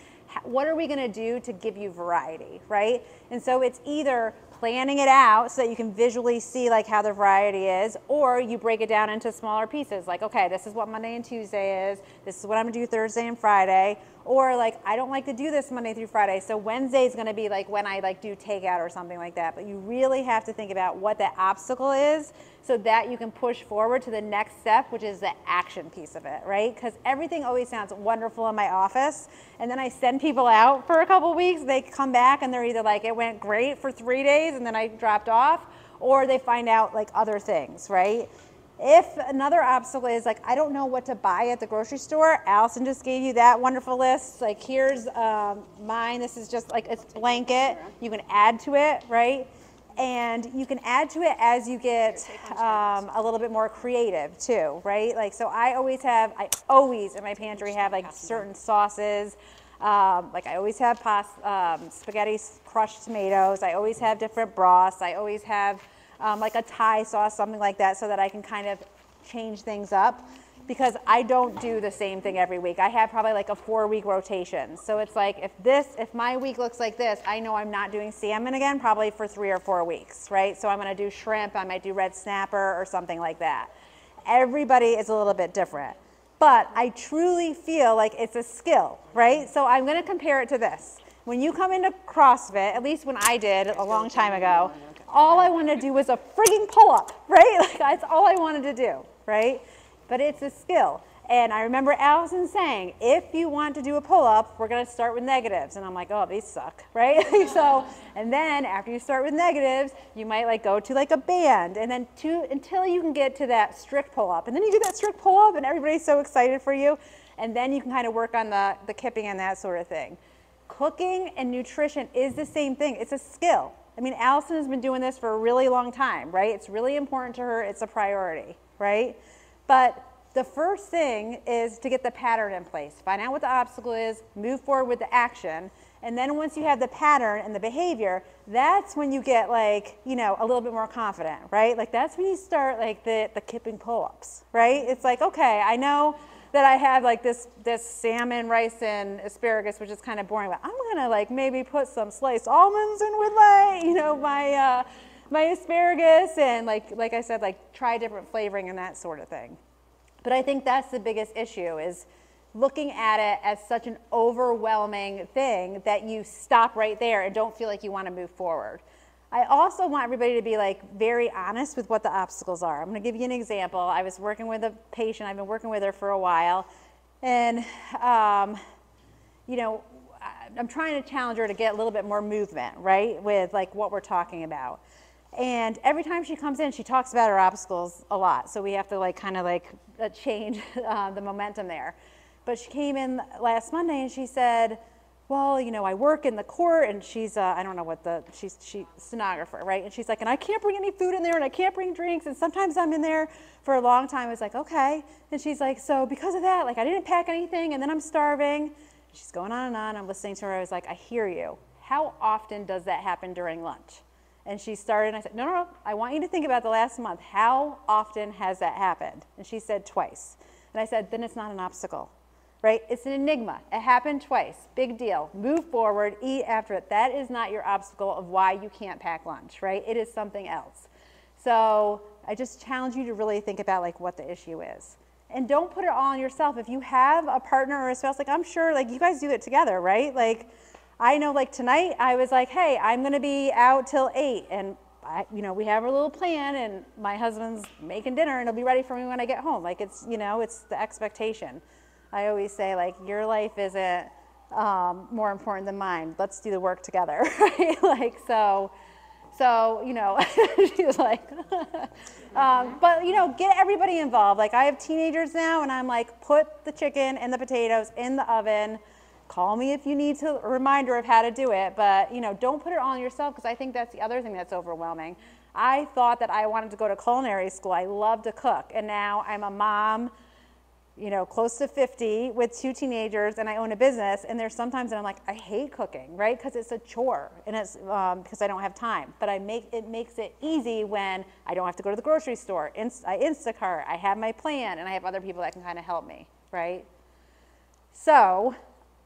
What are we gonna do to give you variety, right? And so it's either planning it out so that you can visually see like how the variety is, or you break it down into smaller pieces. Like, okay, this is what Monday and Tuesday is. This is what I'm gonna do Thursday and Friday. Or like, I don't like to do this Monday through Friday. So Wednesday is gonna be like when I like do takeout or something like that. But you really have to think about what the obstacle is so that you can push forward to the next step, which is the action piece of it, right? Because everything always sounds wonderful in my office. And then I send people out for a couple weeks, they come back and they're either like, it went great for 3 days and then I dropped off, or they find out like other things, right? If another obstacle is like, I don't know what to buy at the grocery store, Allison just gave you that wonderful list. Like here's mine, this is just like, it's blanket. You can add to it, right? And you can add to it as you get a little bit more creative too, right? Like, so I always in my pantry have like certain sauces. Like I always have spaghetti crushed tomatoes. I always have different broths. I always have like a Thai sauce, something like that, so that I can kind of change things up. because I don't do the same thing every week. I have probably like a 4-week rotation. So it's like if my week looks like this, I know I'm not doing salmon again probably for 3 or 4 weeks, right? So I'm gonna do shrimp, I might do red snapper or something like that. Everybody is a little bit different. But I truly feel like it's a skill, right? So I'm gonna compare it to this. When you come into CrossFit, at least when I did a long time ago, all I wanted to do was a frigging pull-up, right? Like that's all I wanted to do, right? But it's a skill. And I remember Allison saying, if you want to do a pull-up, we're gonna start with negatives. And I'm like, oh, these suck, right? So, and then after you start with negatives, you might like go to like a band, and then until you can get to that strict pull-up. And then you do that strict pull-up and everybody's so excited for you. And then you can kind of work on the kipping and that sort of thing. Cooking and nutrition is the same thing. It's a skill. I mean, Allison has been doing this for a really long time, right? It's really important to her. It's a priority, right? But the first thing is to get the pattern in place. Find out what the obstacle is, move forward with the action, and then once you have the pattern and the behavior, that's when you get like, you know, a little bit more confident, right? Like that's when you start like the kipping pull-ups, right? It's like, okay, I know that I have like this salmon, rice, and asparagus, which is kind of boring, but I'm gonna like maybe put some sliced almonds in with my, you know, my asparagus, and like I said, like try different flavoring and that sort of thing. But I think that's the biggest issue, is looking at it as such an overwhelming thing that you stop right there and don't feel like you want to move forward. I also want everybody to be like very honest with what the obstacles are. I'm going to give you an example. I was working with a patient. I've been working with her for a while, and you know, I'm trying to challenge her to get a little bit more movement, right, with like what we're talking about. And every time she comes in, she talks about her obstacles a lot. So we have to like kind of like change the momentum there. But she came in last Monday and she said, well, you know, I work in the court, and she's, I don't know what she's stenographer, right? And she's like, and I can't bring any food in there, and I can't bring drinks, and sometimes I'm in there for a long time. I was like, okay. And she's like, so because of that, like I didn't pack anything, and then I'm starving. She's going on and on. I'm listening to her. I was like, I hear you. How often does that happen during lunch? And she started, and I said, no, I want you to think about the last month. How often has that happened? And she said twice. And I said, then it's not an obstacle, right? It's an enigma. It happened twice. Big deal. Move forward, eat after it. That is not your obstacle of why you can't pack lunch, right? It is something else. So I just challenge you to really think about like what the issue is. And don't put it all on yourself. If you have a partner or a spouse, like I'm sure like you guys do it together, right? Like I know like tonight I was like, hey, I'm gonna be out till 8, and you know, we have a little plan, and my husband's making dinner and it'll be ready for me when I get home. Like it's, you know, it's the expectation. I always say like your life isn't more important than mine. Let's do the work together, right? Like so you know, she was like, but you know, get everybody involved. Like I have teenagers now, and I'm like, put the chicken and the potatoes in the oven. Call me if you need a reminder of how to do it, but you know, don't put it all on yourself, because I think that's the other thing that's overwhelming. I thought that I wanted to go to culinary school. I love to cook, and now I'm a mom, you know, close to 50 with 2 teenagers, and I own a business, and there's sometimes that I'm like, I hate cooking, right? Because it's a chore, and it's because I don't have time. But it makes it easy when I don't have to go to the grocery store. I Instacart, I have my plan, and I have other people that can kind of help me, right? So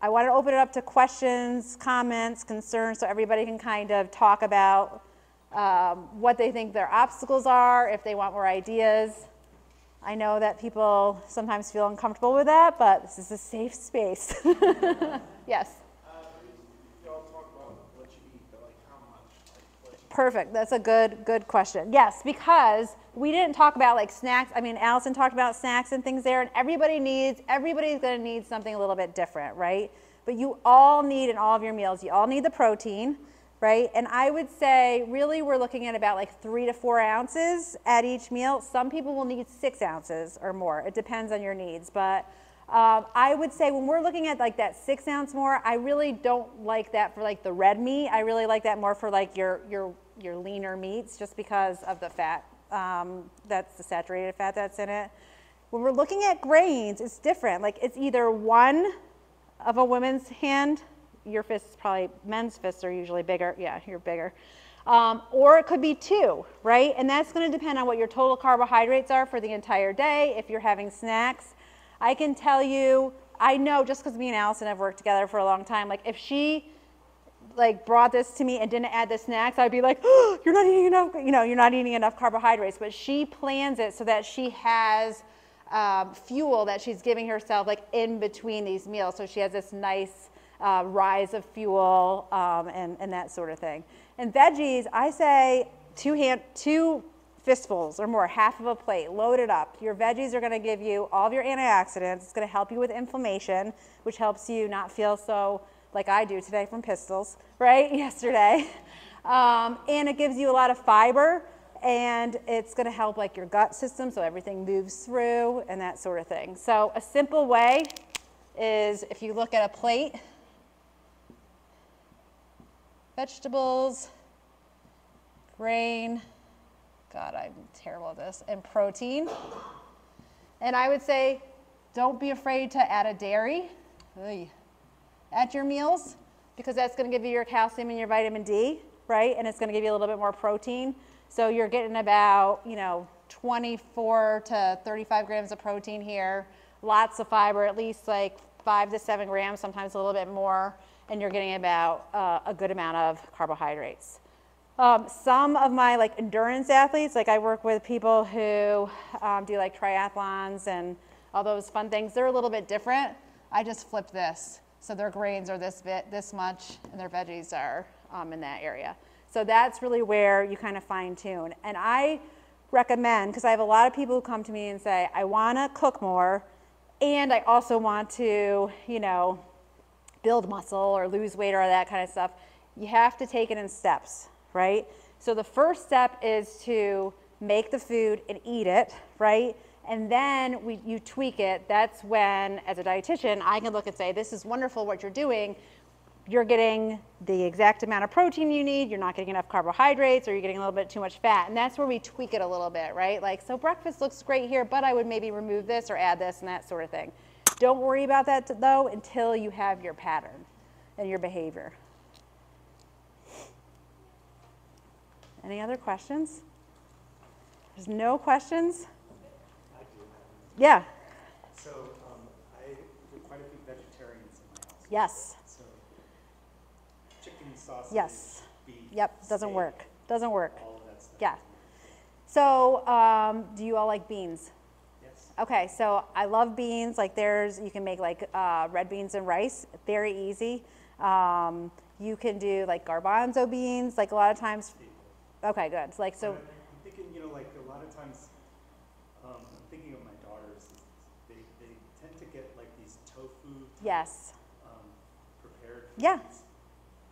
I want to open it up to questions, comments, concerns, so everybody can kind of talk about what they think their obstacles are, if they want more ideas. I know that people sometimes feel uncomfortable with that, but this is a safe space. Yes? Y'all talk about what you eat, but like how much? Like what Perfect. That's a good question. Yes, because we didn't talk about like snacks. I mean, Allison talked about snacks and things there, and everybody's going to need something a little bit different, right? But you all need in all of your meals, you all need the protein, right? And I would say really we're looking at about like 3 to 4 ounces at each meal. Some people will need 6 ounces or more. It depends on your needs. But I would say when we're looking at like that 6 ounce more, I really don't like that for like the red meat. I really like that more for like your leaner meats, just because of the fat, that's the saturated fat that's in it. When we're looking at grains, it's different. Like it's either one of a woman's hand. Your fists probably, men's fists are usually bigger. Yeah, you're bigger. Or it could be 2, right? And that's going to depend on what your total carbohydrates are for the entire day. If you're having snacks, I can tell you, I know just because me and Allison have worked together for a long time, like if she like brought this to me and didn't add the snacks, I'd be like, oh, you're not eating enough, you're not eating enough carbohydrates. But she plans it so that she has fuel that she's giving herself like in between these meals. So she has this nice rise of fuel and that sort of thing. And veggies, I say 2 fistfuls or more, half of a plate, load it up. Your veggies are going to give you all of your antioxidants. It's going to help you with inflammation, which helps you not feel so like I do today from pistols, right, yesterday. And it gives you a lot of fiber, and it's going to help like your gut system so everything moves through and that sort of thing. So a simple way is if you look at a plate, vegetables, grain, God, I'm terrible at this, and protein. And I would say, don't be afraid to add a dairy at your meals, because that's going to give you your calcium and your vitamin D, right? And it's going to give you a little bit more protein. So you're getting about, 24 to 35 grams of protein here, lots of fiber, at least like 5 to 7 grams, sometimes a little bit more, and you're getting about a good amount of carbohydrates. Some of my like endurance athletes, like I work with people who do like triathlons and all those fun things, they're a little bit different. I just flipped this. So their grains are this much, and their veggies are in that area. So that's really where you kind of fine tune. And I recommend, because I have a lot of people who come to me and say, I want to cook more, and I also want to, build muscle or lose weight or that kind of stuff. You have to take it in steps, right? So the first step is to make the food and eat it, right? And then you tweak it. That's when, as a dietitian, I can look and say, this is wonderful what you're doing. You're getting the exact amount of protein you need. You're not getting enough carbohydrates, or you're getting a little bit too much fat. And that's where we tweak it a little bit, right? Like, so breakfast looks great here, but I would maybe remove this or add this and that sort of thing. Don't worry about that, though, until you have your pattern and your behavior. Any other questions? There's no questions? I do. Yeah. So I do quite a few vegetarians in my house. Yes. So chicken, sausage, Yes. beef, Yep. Doesn't steak, work. Doesn't work. all of that stuff. Yeah. So do you all like beans? Yes. Okay, so I love beans. Like you can make like red beans and rice, very easy. You can do like garbanzo beans, like a lot of times. Okay, good. Like so. I'm thinking, like a lot of times, I'm thinking of my daughters. They tend to get like these tofu. Yes. Prepared Yeah. foods.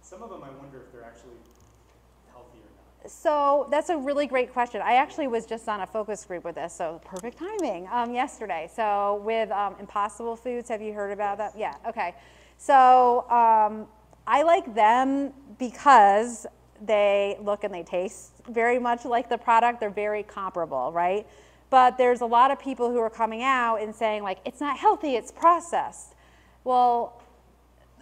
Some of them, I wonder if they're actually healthy or not. So that's a really great question. I actually was just on a focus group with this, so perfect timing, yesterday. So with Impossible Foods, have you heard about that? Yeah, okay. So I like them because they look and they taste very much like the product. They're very comparable, right? But there's a lot of people who are coming out and saying like, it's not healthy, it's processed. Well,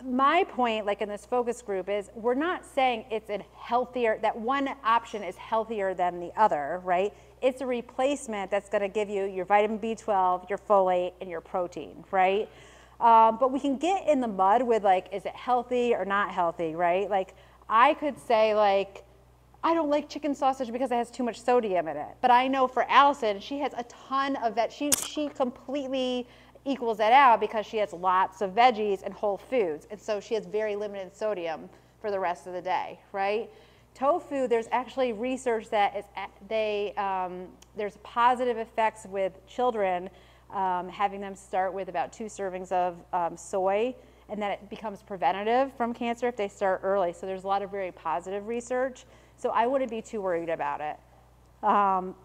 my point, like in this focus group, is we're not saying it's that one option is healthier than the other, right? It's a replacement that's going to give you your vitamin B12, your folate, and your protein, right? But we can get in the mud with like, is it healthy or not healthy, right? Like I could say like, I don't like chicken sausage because it has too much sodium in it. But I know for Allison, she has a ton of that. She completely equals that out because she has lots of veggies and whole foods. And so she has very limited sodium for the rest of the day, right? Tofu, there's actually research that there's positive effects with children, having them start with about 2 servings of soy, and then it becomes preventative from cancer if they start early. So there's a lot of very positive research. So I wouldn't be too worried about it.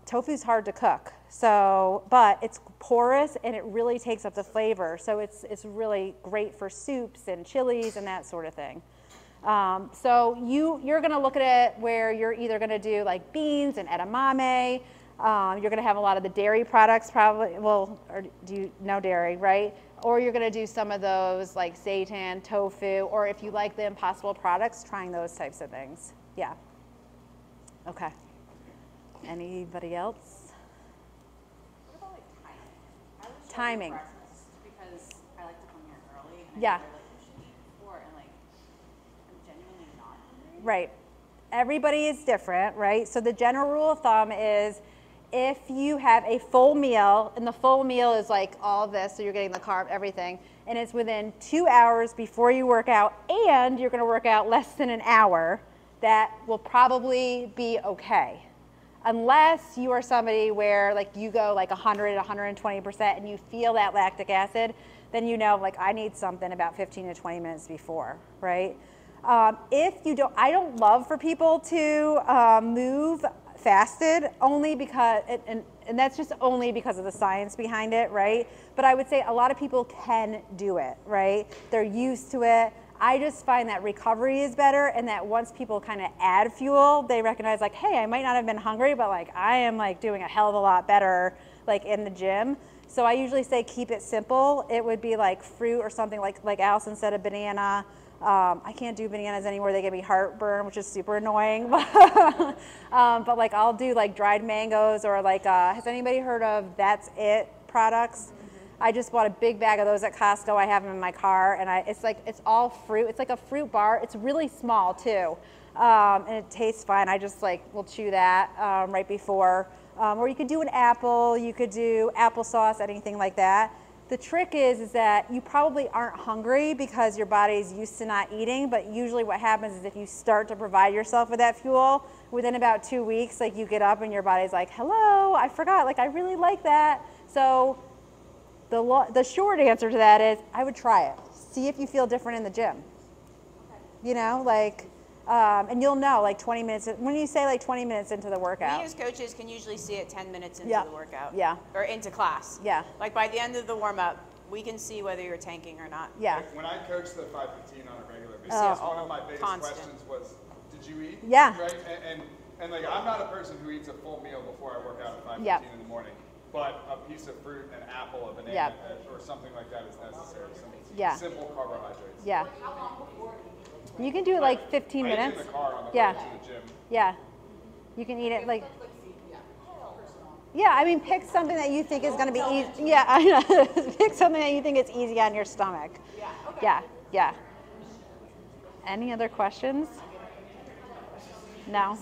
Tofu's hard to cook, but it's porous and it really takes up the flavor. So it's really great for soups and chilies and that sort of thing. So you're going to look at it where you're either going to do like beans and edamame. You're going to have a lot of the dairy products probably. Well, or do you know dairy, right? Or you're going to do some of those like seitan, tofu, or if you like the Impossible products, trying those types of things. Yeah. Okay. Anybody else? What about like timing? I was Timing. breakfast because I like to come here early and Yeah. I feel like you should eat before and like I'm genuinely not hungry. Right. Everybody is different, right? So the general rule of thumb is if you have a full meal, and the full meal is like all this, so you're getting the carb, everything, and it's within 2 hours before you work out, and you're gonna work out less than an hour, that will probably be okay. Unless you are somebody where like you go like 100, 120% and you feel that lactic acid, then you know like I need something about 15 to 20 minutes before, right? If you don't, I don't love for people to move fasted only because, and that's just only because of the science behind it, right? But I would say a lot of people can do it, right? They're used to it. I just find that recovery is better, and that once people kind of add fuel, they recognize like, hey, I might not have been hungry, but like I am like doing a hell of a lot better like in the gym. So I usually say keep it simple. It would be like fruit or something like Allison said, a banana. I can't do bananas anymore. They give me heartburn, which is super annoying. But like I'll do like dried mangoes or like, has anybody heard of That's It products? I just bought a big bag of those at Costco. I have them in my car, and it's all fruit. It's like a fruit bar. It's really small too, and it tastes fine. I just like will chew that right before. Or you could do an apple. You could do applesauce, anything like that. The trick is that you probably aren't hungry because your body's used to not eating, but usually what happens is if you start to provide yourself with that fuel, within about 2 weeks, like you get up and your body's like, hello, I forgot, like I really like that. So the short answer to that is I would try it. See if you feel different in the gym. You know, like, and you'll know like 20 minutes, when you say like 20 minutes into the workout. We as coaches can usually see it 10 minutes into Yeah. the workout. Yeah. Or into class. Yeah. Like by the end of the warm up, we can see whether you're tanking or not. Yeah. When I coach the 515 on a regular basis, Oh. one of my biggest Constant. questions was, did you eat? Yeah. Right? And like, I'm not a person who eats a full meal before I work out at 5:15 Yep. in the morning, but a piece of fruit, an apple, a banana, Yep. or something like that is necessary. Some Yeah. simple carbohydrates. Yeah. You can do it like 15 I eat minutes. in the car on the Yeah. way to the gym. Yeah. You can eat it like. Yeah, I mean, pick something that you think is going to be easy. Yeah, I know. Pick something that you think is easy on your stomach. Yeah. Okay. Yeah. Yeah. Any other questions? No.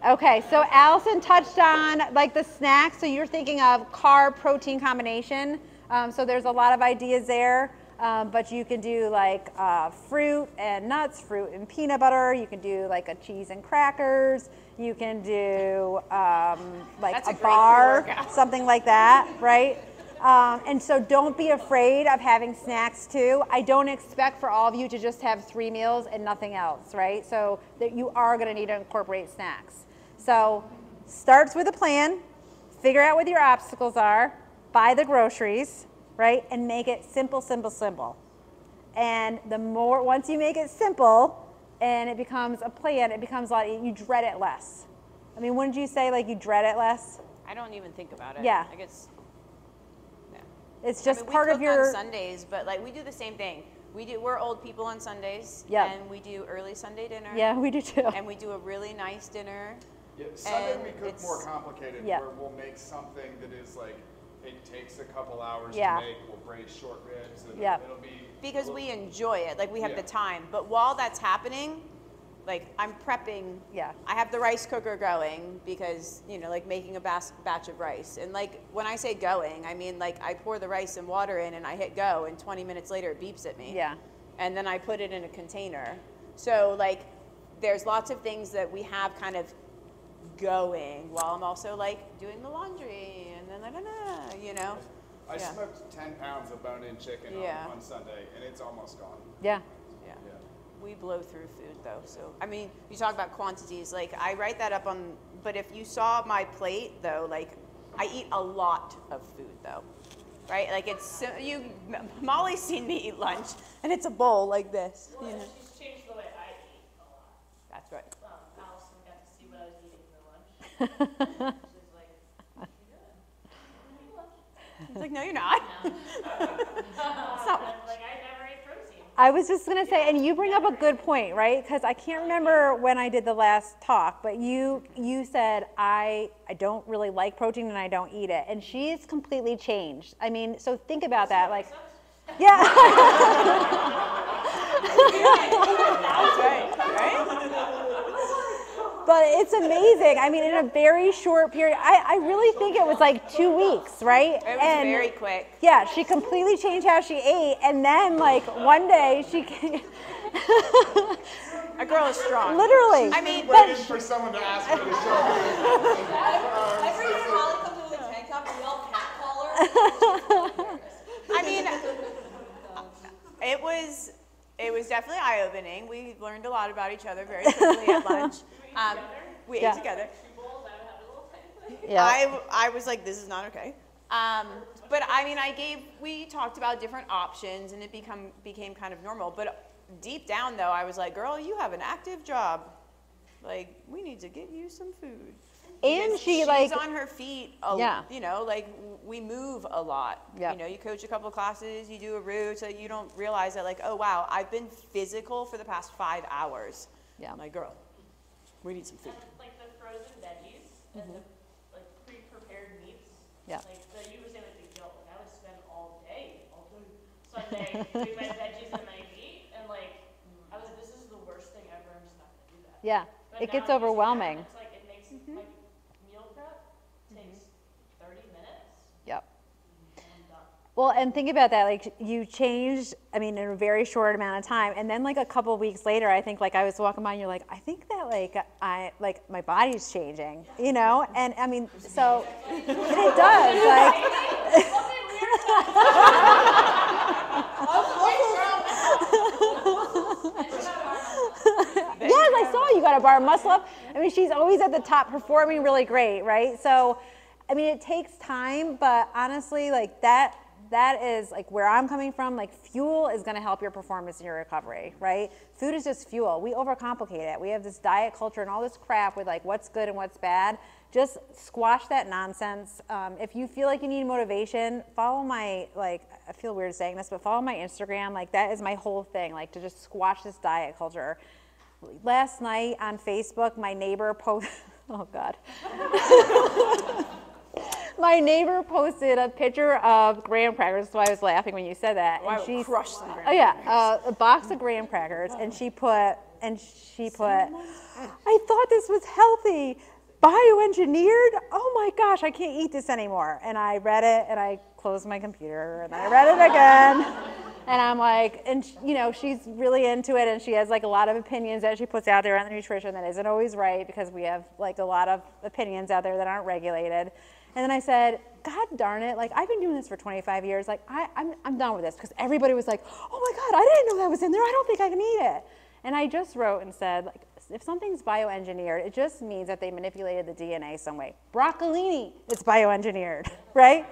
Okay, so Allison touched on like the snacks. So you're thinking of carb protein combination. So there's a lot of ideas there. But you can do like fruit and nuts, fruit and peanut butter. You can do like a cheese and crackers. You can do like That's a a great bar, pre-workout. something like that, right? And so don't be afraid of having snacks too. I don't expect for all of you to just have 3 meals and nothing else, right? So that you are going to need to incorporate snacks. So starts with a plan, figure out what your obstacles are, buy the groceries, right? And make it simple, simple, simple. And the more, once you make it simple and it becomes a plan, it becomes a lot, you dread it less. I mean, wouldn't you say like you dread it less? I don't even think about it. Yeah. Like it's, yeah. It's just I mean, part we of cook your, on Sundays, but like we do the same thing. We're old people on Sundays. Yeah. And we do early Sunday dinner. yeah, we do too. And we do a really nice dinner. Yeah, Sunday And we cook it's- more complicated, Yeah. where we'll make something that is like, it takes a couple hours Yeah. to make. We'll braise short ribs, and Yeah. it'll be Because we enjoy it, like we have Yeah. the time. But while that's happening, like I'm prepping. Yeah. I have the rice cooker going because, you know, like making a batch of rice. And like when I say going, I mean like I pour the rice and water in and I hit go and 20 minutes later it beeps at me. Yeah. And then I put it in a container. So like there's lots of things that we have kind of going while I'm also like doing the laundry and then you know. I Yeah. smoked 10 pounds of bone-in chicken Yeah. on Sunday, and it's almost gone. Yeah. Yeah. Yeah. We blow through food though. So, I mean, you talk about quantities, like I write that up on, but if you saw my plate though, like I eat a lot of food though, right? Like it's, Molly's seen me eat lunch and it's a bowl like this, you know. She's changed the way I eat a lot. That's right. Allison got to see what I was eating for lunch. She's like, "What you doing? It's like, no, you're not. I'm like, I never ate protein. I was just gonna say, and you bring up a good point, right? Because I can't remember when I did the last talk, but you said I don't really like protein and I don't eat it, and she's completely changed. I mean, so think about that, like, yeah. That's right, right? But it's amazing. I mean, in a very short period, I really think it was like 2 weeks, right? It was very quick. Yeah, she completely changed how she ate, and then like one day she came. A girl is strong. Literally. I mean, Waiting for someone to ask me to show me. Every time Holly comes in with a tank top, we all catcall her. I mean, it was definitely eye-opening. We learned a lot about each other very quickly at lunch. We ate together. Yeah. I was like, this is not okay. But I mean, we talked about different options, and it became kind of normal. But deep down, though, I was like, girl, you have an active job. Like, we need to get you some food. And Because she's on her feet, Yeah. you know, like we move a lot. Yep. You know, you coach a couple classes, you do a route, so you don't realize that, like, oh wow, I've been physical for the past 5 hours. Yeah. I'm like, girl, we need some food. Like the frozen veggies and the like pre-prepared meats. Yeah. Like you were saying like the guilt. Like I would spend all day Sunday doing my veggies and my meat, and like I was like, this is the worst thing ever. I'm just not gonna do that. Yeah, But it now gets I'm used to that, overwhelming. It's like it makes like meal prep takes 30 minutes Yep. and I'm done. Well, and think about that, like you changed, I mean, in a very short amount of time. And then like a couple of weeks later, I think like I was walking by and you're like, I think that like my body's changing, you know? And I mean, so and it does, like. Yes, I saw you got a bar of muscle up. I mean, she's always at the top, performing really great, right? So, I mean, it takes time, but honestly, like that is like where I'm coming from. Like fuel is going to help your performance and your recovery, right? Food is just fuel. We overcomplicate it. We have this diet culture and all this crap with like what's good and what's bad. Just squash that nonsense. If you feel like you need motivation, follow my, like, I feel weird saying this, but follow my Instagram. Like that is my whole thing, like to just squash this diet culture. Last night on Facebook, my neighbor posted, oh God. My neighbor posted a picture of graham crackers. That's why I was laughing when you said that. Oh, I would crush some graham Oh yeah, a box of graham crackers, and she put, I thought this was healthy, bioengineered. Oh my gosh, I can't eat this anymore. And I read it, and I closed my computer, and I read it again. And I'm like, and you know, she's really into it, and she has like a lot of opinions that she puts out there on the nutrition that isn't always right, because we have like a lot of opinions out there that aren't regulated. And then I said, God darn it, like I've been doing this for 25 years, like I'm done with this, because everybody was like, oh my God, I didn't know that was in there, I don't think I can eat it. And I just wrote and said, like, if something's bioengineered, it just means that they manipulated the DNA some way. Broccolini, it's bioengineered, right?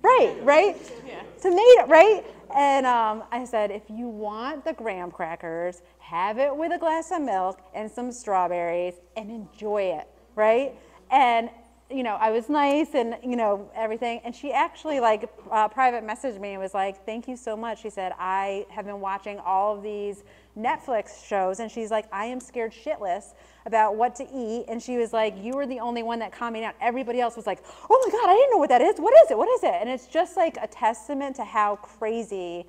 Right? Yeah. Tomato, right? And I said, if you want the graham crackers, have it with a glass of milk and some strawberries and enjoy it, right? And, you know, I was nice and, you know, everything. And she actually, like, private messaged me and was like, thank you so much. She said, I have been watching all of these Netflix shows, and she's like, I am scared shitless about what to eat. And she was like, you were the only one that calmed me down. Everybody else was like, oh my God, I didn't know what that is. What is it? What is it? And it's just like a testament to how crazy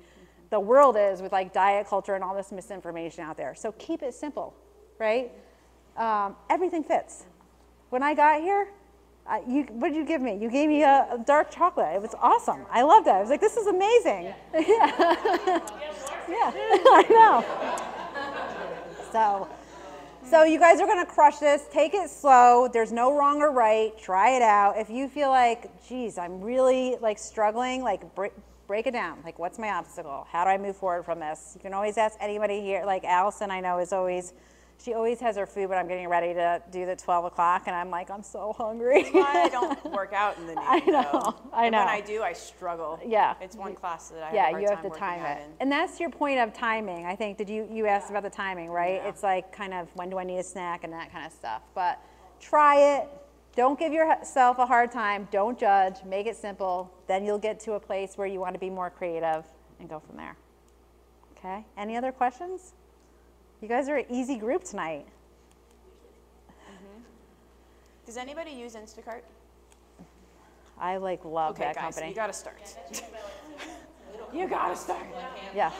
the world is with like diet culture and all this misinformation out there. So keep it simple, right? Everything fits. When I got here, what did you give me? You gave me a dark chocolate. It was awesome. I loved it. I was like, this is amazing. Yeah, I know. So you guys are going to crush this. Take it slow. There's no wrong or right. Try it out. If you feel like, geez, I'm really like struggling, like break it down. Like, what's my obstacle? How do I move forward from this? You can always ask anybody here. Like Allison, I know, she always has her food, but I'm getting ready to do the 12 o'clock, and I'm like, I'm so hungry. That's why I don't work out in the noon. I know. And when I do, I struggle. Yeah. It's one class that I have a Yeah, hard you have time to time working it. out in. And that's your point of timing, I think. You asked about the timing, right? Yeah. It's like kind of when do I need a snack and that kind of stuff. But try it. Don't give yourself a hard time. Don't judge. Make it simple. Then you'll get to a place where you want to be more creative and go from there. Okay, any other questions? You guys are an easy group tonight. Does anybody use Instacart? I like love Okay, that guys, company. you gotta start. You gotta start. Yeah.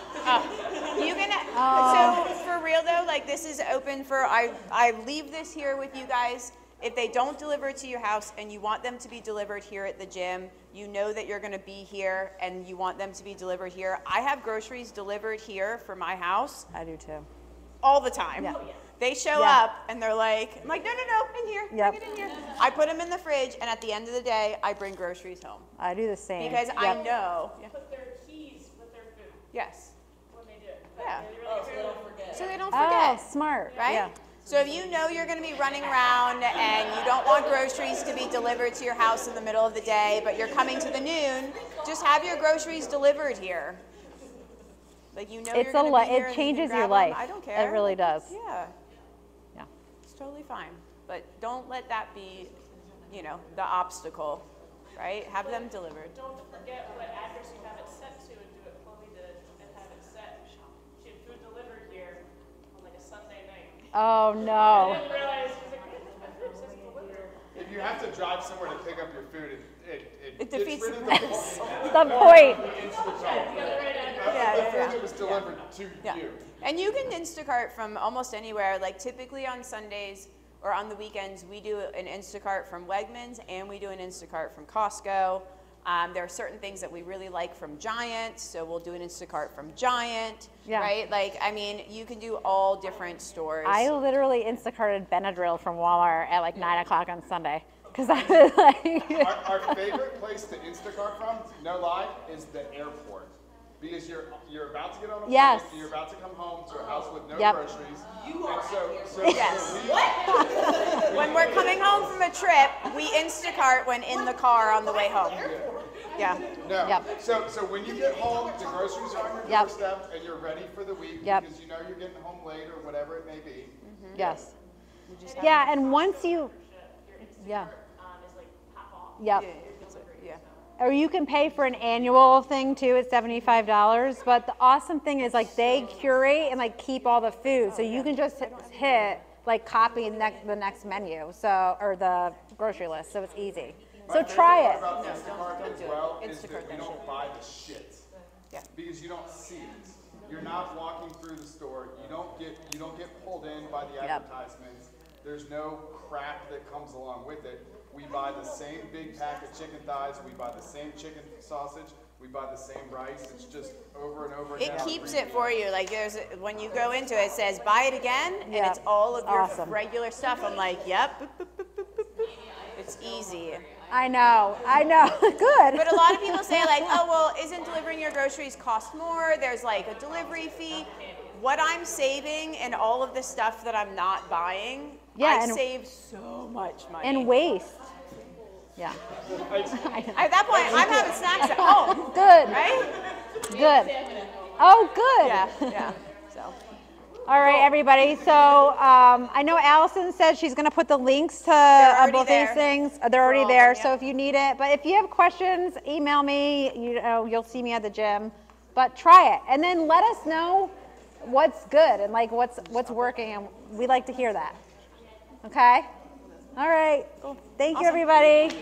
You can, so for real though, like this is open for, I leave this here with you guys. If they don't deliver it to your house and you want them to be delivered here at the gym, you know that you're gonna be here and you want them to be delivered here. I have groceries delivered here for my house I do too. all the time. Yeah. They show Yeah. up and they're like, I'm like, no, in here, Yep. bring it in here. I put them in the fridge and at the end of the day, I bring groceries home. I do the same. Because I Yep. know, Put their keys with their food yes, when they do it. yeah. So they don't forget. So they don't Oh, forget. smart. Right? Yeah. So if you know you're going to be running around and you don't want groceries to be delivered to your house in the middle of the day, but you're coming to the noon, just have your groceries delivered here. Like you know It's you're going to be here it and changes you can your grab 'em. life. I don't care. It really does. Yeah, Yeah. it's totally fine. But don't let that be, you know, the obstacle, right? Have them delivered. Don't forget what address you have it set to and do what Chloe did and have it set. She had food delivered here on like a Sunday night. Oh I no. didn't realize, she was like, wait, my food says delivered. If you have to drive somewhere to pick up your food, it It gets defeats rid the of purpose. The point. Yeah, the food yeah. that was delivered to Yeah. you. And you can Instacart from almost anywhere. Like typically on Sundays or on the weekends, we do an Instacart from Wegmans and we do an Instacart from Costco. There are certain things that we really like from Giant, so we'll do an Instacart from Giant, Yeah. right? Like, I mean, you can do all different stores. I literally Instacarted Benadryl from Walmart at like 9 o'clock on Sunday. Because I was like, Our favorite place to Instacart from, no lie, is the airport. Because you're about to get on a Yes. plane, you're about to come home to a house with no Yep. groceries. So Yes. When we're coming home from a trip, we Instacart when in the car on the way home. Yeah. No. Yep. So when you get home, the groceries are on your Yep. doorstep, and you're ready for the week Yep. because you know you're getting home late or whatever it may be. yes. Yeah, and once you, yeah, Is like pop off. yep. Yeah. Or you can pay for an annual thing too at $75. But the awesome thing is like they curate and like keep all the food, so you can just hit like copy the next menu, so or the grocery list, so it's easy. So try it. About Instacart as well is Instacart that we that don't shit. buy the shit. Yeah. Because you don't see it. You're not walking through the store. You don't get pulled in by the Yep. advertisements. There's no crap that comes along with it. We buy the same big pack of chicken thighs. We buy the same chicken sausage. We buy the same rice. It's just over and over again. It keeps it for you. Like there's when you go into it, it says buy it again, and Yeah. it's all of your Awesome. regular stuff. I'm like, yep. Boop, boop, boop, boop, boop, boop. It's easy. I know. Good. But a lot of people say like, oh well, isn't delivering your groceries cost more? There's like a delivery fee. What I'm saving and all of the stuff that I'm not buying, Yeah, I and- save so much money. And waste. Yeah. At that point, I'm having snacks at home, Good. right? Good. Oh, good. Yeah, yeah. So. All right, everybody. So I know Allison said she's going to put the links to already both there. these things. They're already all there. them, So yeah. if you need it, but if you have questions, email me. You know, you'll see me at the gym. But try it, and then let us know what's good and like what's working, and we like to hear that. Okay. All right. Thank you, everybody.